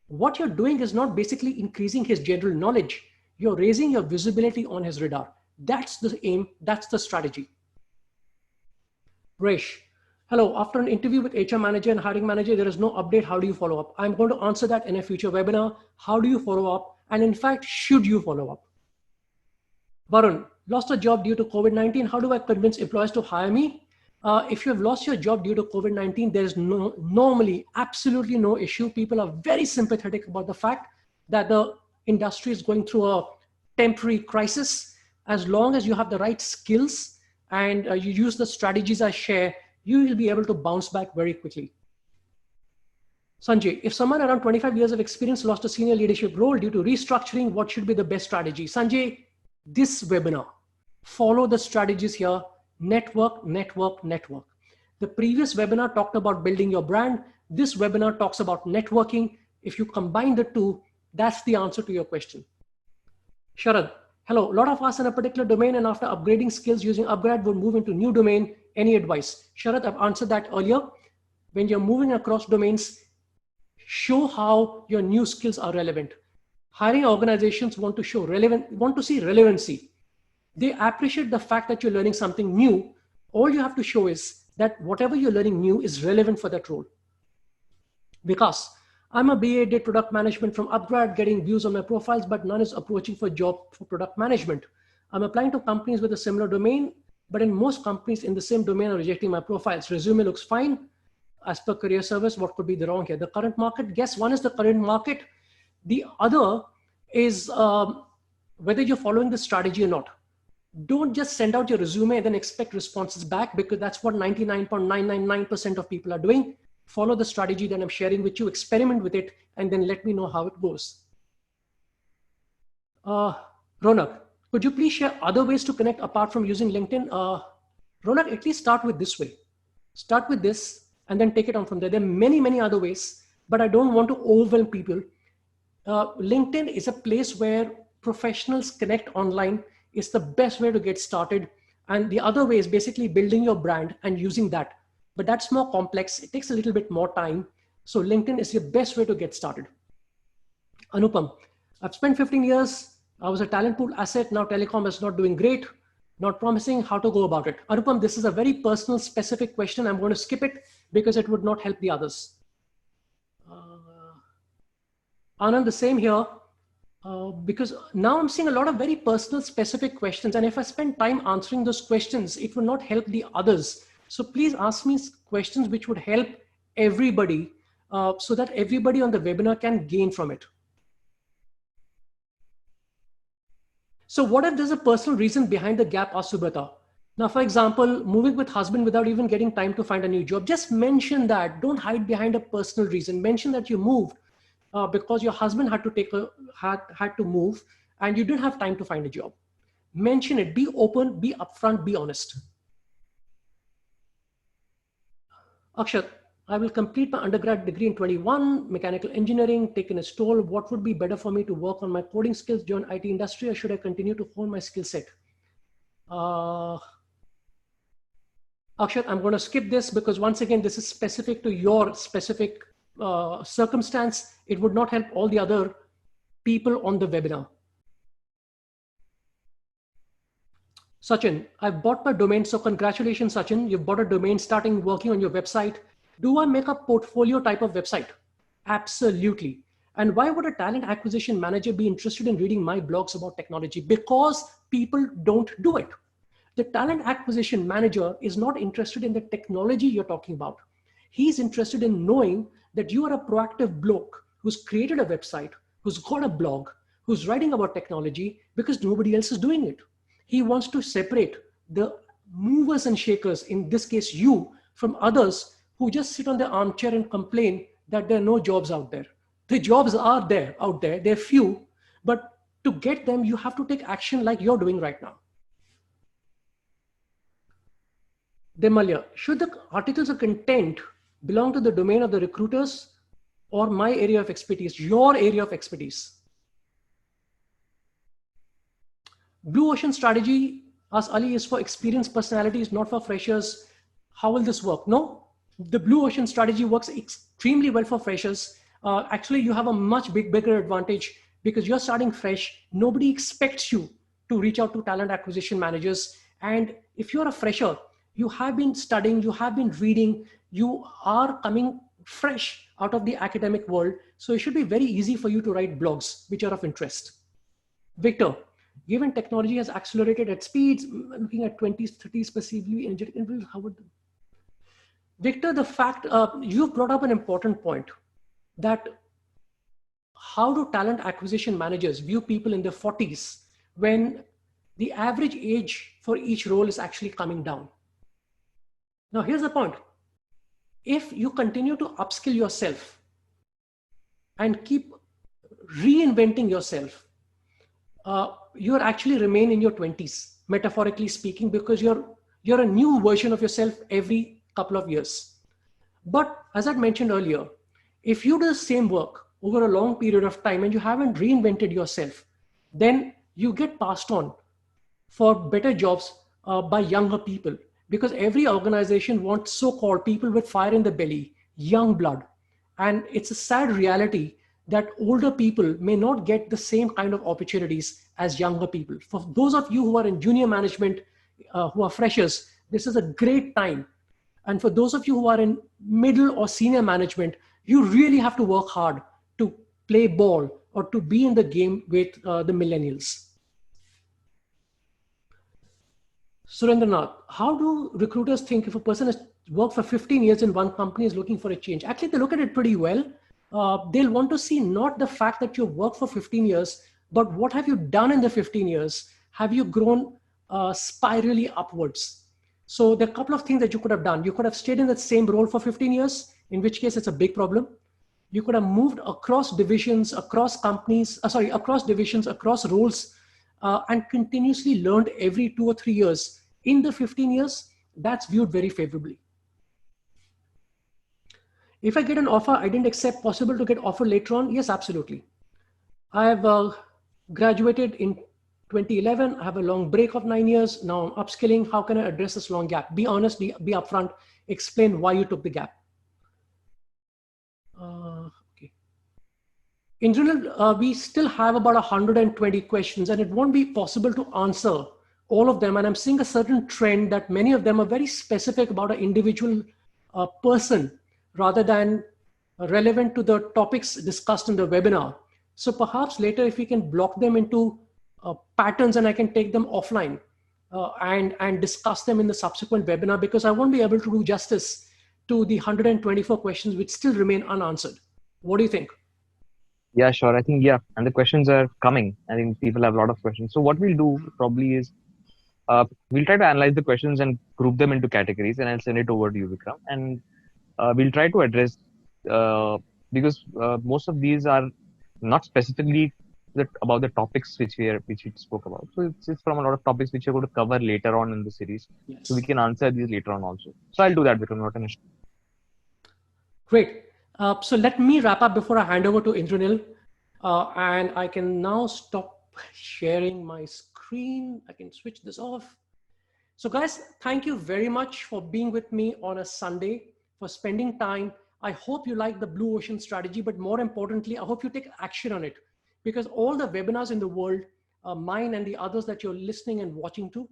what you're doing is not basically increasing his general knowledge. You're raising your visibility on his radar. That's the aim. That's the strategy. Resh, hello. After an interview with HR manager and hiring manager, there is no update. How do you follow up? I'm going to answer that in a future webinar. How do you follow up? And in fact, should you follow up? Varun, lost a job due to COVID-19. How do I convince employers to hire me? If you have lost your job due to COVID-19, there's normally absolutely no issue. People are very sympathetic about the fact that the industry is going through a temporary crisis. As long as you have the right skills and you use the strategies I share, you will be able to bounce back very quickly. Sanjay, if someone around 25 years of experience lost a senior leadership role due to restructuring, what should be the best strategy? Sanjay, this webinar, follow the strategies here. Network, network, network. The previous webinar talked about building your brand. This webinar talks about networking. If you combine the two, that's the answer to your question. Sharad, hello. A lot of us in a particular domain and after upgrading skills using Upgrad would move into new domain. Any advice? Sharad, I've answered that earlier. When you're moving across domains, show how your new skills are relevant. Hiring organizations want to see relevancy. They appreciate the fact that you're learning something new. All you have to show is that whatever you're learning new is relevant for that role. Because I'm a BA, did product management from Upgrad, getting views on my profiles, but none is approaching for a job for product management. I'm applying to companies with a similar domain, but in most companies in the same domain are rejecting my profiles. Resume looks fine. As per career service, what could be the wrong here? The current market, guess one is the current market. The other is whether you're following the strategy or not. Don't just send out your resume and then expect responses back, because that's what 99.999% of people are doing. Follow the strategy that I'm sharing with you, experiment with it, and then let me know how it goes. Ronak, could you please share other ways to connect apart from using LinkedIn? Ronak, at least start with this way. Start with this and then take it on from there. There are many, many other ways, but I don't want to overwhelm people. LinkedIn is a place where professionals connect online. It's the best way to get started. And the other way is basically building your brand and using that. But that's more complex. It takes a little bit more time. So LinkedIn is the best way to get started. Anupam, I've spent 15 years. I was a talent pool asset. Now telecom is not doing great, not promising. How to go about it? Anupam, this is a very personal, specific question. I'm going to skip it because it would not help the others. Anand, the same here. Because now I'm seeing a lot of very personal, specific questions. And if I spend time answering those questions, it will not help the others. So please ask me questions which would help everybody so that everybody on the webinar can gain from it. So what if there's a personal reason behind the gap, asked Subrata? Now, for example, moving with husband without even getting time to find a new job, just mention that. Don't hide behind a personal reason. Mention that you moved because your husband had to had to move and you didn't have time to find a job. Mention it. Be open, be upfront, be honest. Akshat, I will complete my undergrad degree in 21, mechanical engineering, taken a toll. What would be better for me to work on my coding skills, join IT industry, or should I continue to hone my skill set? Akshat, I'm going to skip this because once again, this is specific to your specific circumstance. It would not help all the other people on the webinar. Sachin, I've bought my domain. So congratulations, Sachin. You've bought a domain, starting working on your website. Do I make a portfolio type of website? Absolutely. And why would a talent acquisition manager be interested in reading my blogs about technology? Because people don't do it. The talent acquisition manager is not interested in the technology you're talking about. He's interested in knowing that you are a proactive bloke who's created a website, who's got a blog, who's writing about technology because nobody else is doing it. He wants to separate the movers and shakers, in this case you, from others who just sit on their armchair and complain that there are no jobs out there. The jobs are there, out there, they're few, but to get them, you have to take action like you're doing right now. Demalya, should the articles of content belong to the domain of the recruiters or my area of expertise, your area of expertise? Blue Ocean strategy, as Ali, is for experienced personalities, not for freshers. How will this work? No, the Blue Ocean strategy works extremely well for freshers. Actually, you have a much bigger advantage because you're starting fresh. Nobody expects you to reach out to talent acquisition managers. And if you're a fresher, you have been studying, you have been reading, you are coming fresh out of the academic world. So it should be very easy for you to write blogs which are of interest. Victor, given technology has accelerated at speeds, looking at 20s, 30s, specifically, how would... Victor, the fact, you've brought up an important point that how do talent acquisition managers view people in their 40s when the average age for each role is actually coming down? Now, here's the point. If you continue to upskill yourself and keep reinventing yourself, you'll actually remain in your 20s, metaphorically speaking, because you're a new version of yourself every couple of years. But as I mentioned earlier, if you do the same work over a long period of time and you haven't reinvented yourself, then you get passed on for better jobs by younger people, because every organization wants so-called people with fire in the belly, young blood. And it's a sad reality that older people may not get the same kind of opportunities as younger people. For those of you who are in junior management, who are freshers, this is a great time. And for those of you who are in middle or senior management, you really have to work hard to play ball or to be in the game with the millennials. Surendranath, how do recruiters think if a person has worked for 15 years in one company is looking for a change? Actually, they look at it pretty well. They'll want to see not the fact that you've worked for 15 years, but what have you done in the 15 years? Have you grown spirally upwards? So there are a couple of things that you could have done. You could have stayed in the same role for 15 years, in which case it's a big problem. You could have moved across divisions, across companies, across divisions, across roles, and continuously learned every 2 or 3 years. In the 15 years, that's viewed very favorably. If I get an offer, I didn't accept, possible to get offer later on? Yes, absolutely. I have graduated in 2011. I have a long break of 9 years. Now I'm upskilling. How can I address this long gap? Be honest, be upfront, explain why you took the gap. Okay. In general, we still have about 120 questions, and it won't be possible to answer all of them. And I'm seeing a certain trend that many of them are very specific about an individual person rather than relevant to the topics discussed in the webinar. So perhaps later, if we can block them into patterns, and I can take them offline and discuss them in the subsequent webinar, because I won't be able to do justice to the 124 questions which still remain unanswered. What do you think? Yeah, sure. I think, yeah. And the questions are coming. I think people have a lot of questions. So what we'll do probably is we'll try to analyze the questions and group them into categories, and I'll send it over to you, Vikram. And we'll try to address, because most of these are not specifically about the topics which we spoke about. So it's from a lot of topics which we're going to cover later on in the series. Yes. So we can answer these later on also. So I'll do that, Vikram, not an issue. Great. So let me wrap up before I hand over to Indranil. And I can now stop sharing my screen. I can switch this off. So guys, thank you very much for being with me on a Sunday, for spending time. I hope you like the Blue Ocean strategy, but more importantly, I hope you take action on it, because all the webinars in the world, mine and the others that you're listening and watching to,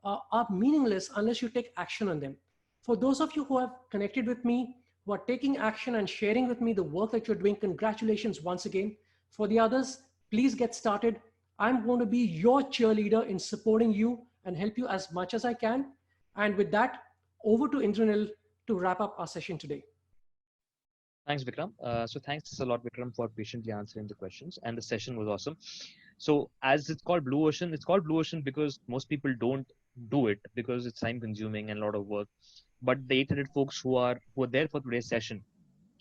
are meaningless unless you take action on them. For those of you who have connected with me, who are taking action and sharing with me the work that you're doing, congratulations once again. For the others, please get started. I'm going to be your cheerleader in supporting you and help you as much as I can. And with that, over to Indranil to wrap up our session today. Thanks, Vikram. So thanks a lot, Vikram, for patiently answering the questions. And the session was awesome. So as it's called Blue Ocean because most people don't do it because it's time consuming and a lot of work. But the 800 folks who are there for today's session,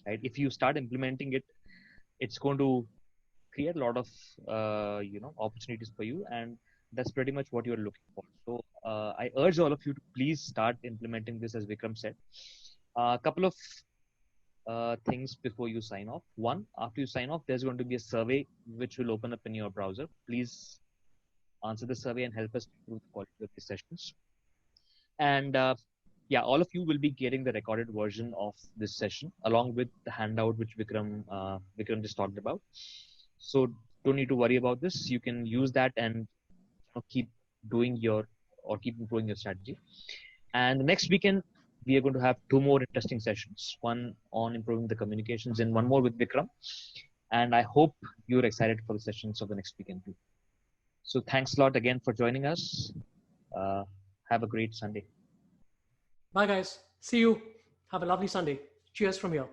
right? If you start implementing it, it's going to create a lot of opportunities for you, and that's pretty much what you're looking for. So I urge all of you to please start implementing this, as Vikram said. A couple of things before you sign off. One, after you sign off, there's going to be a survey which will open up in your browser. Please answer the survey and help us improve the quality of these sessions. And yeah, all of you will be getting the recorded version of this session along with the handout which Vikram just talked about. So don't need to worry about this. You can use that and keep improving your strategy. And the next weekend, we are going to have 2 more interesting sessions, one on improving the communications and one more with Vikram. And I hope you're excited for the sessions of the next weekend too. So thanks a lot again for joining us. Have a great Sunday. Bye guys. See you. Have a lovely Sunday. Cheers from here.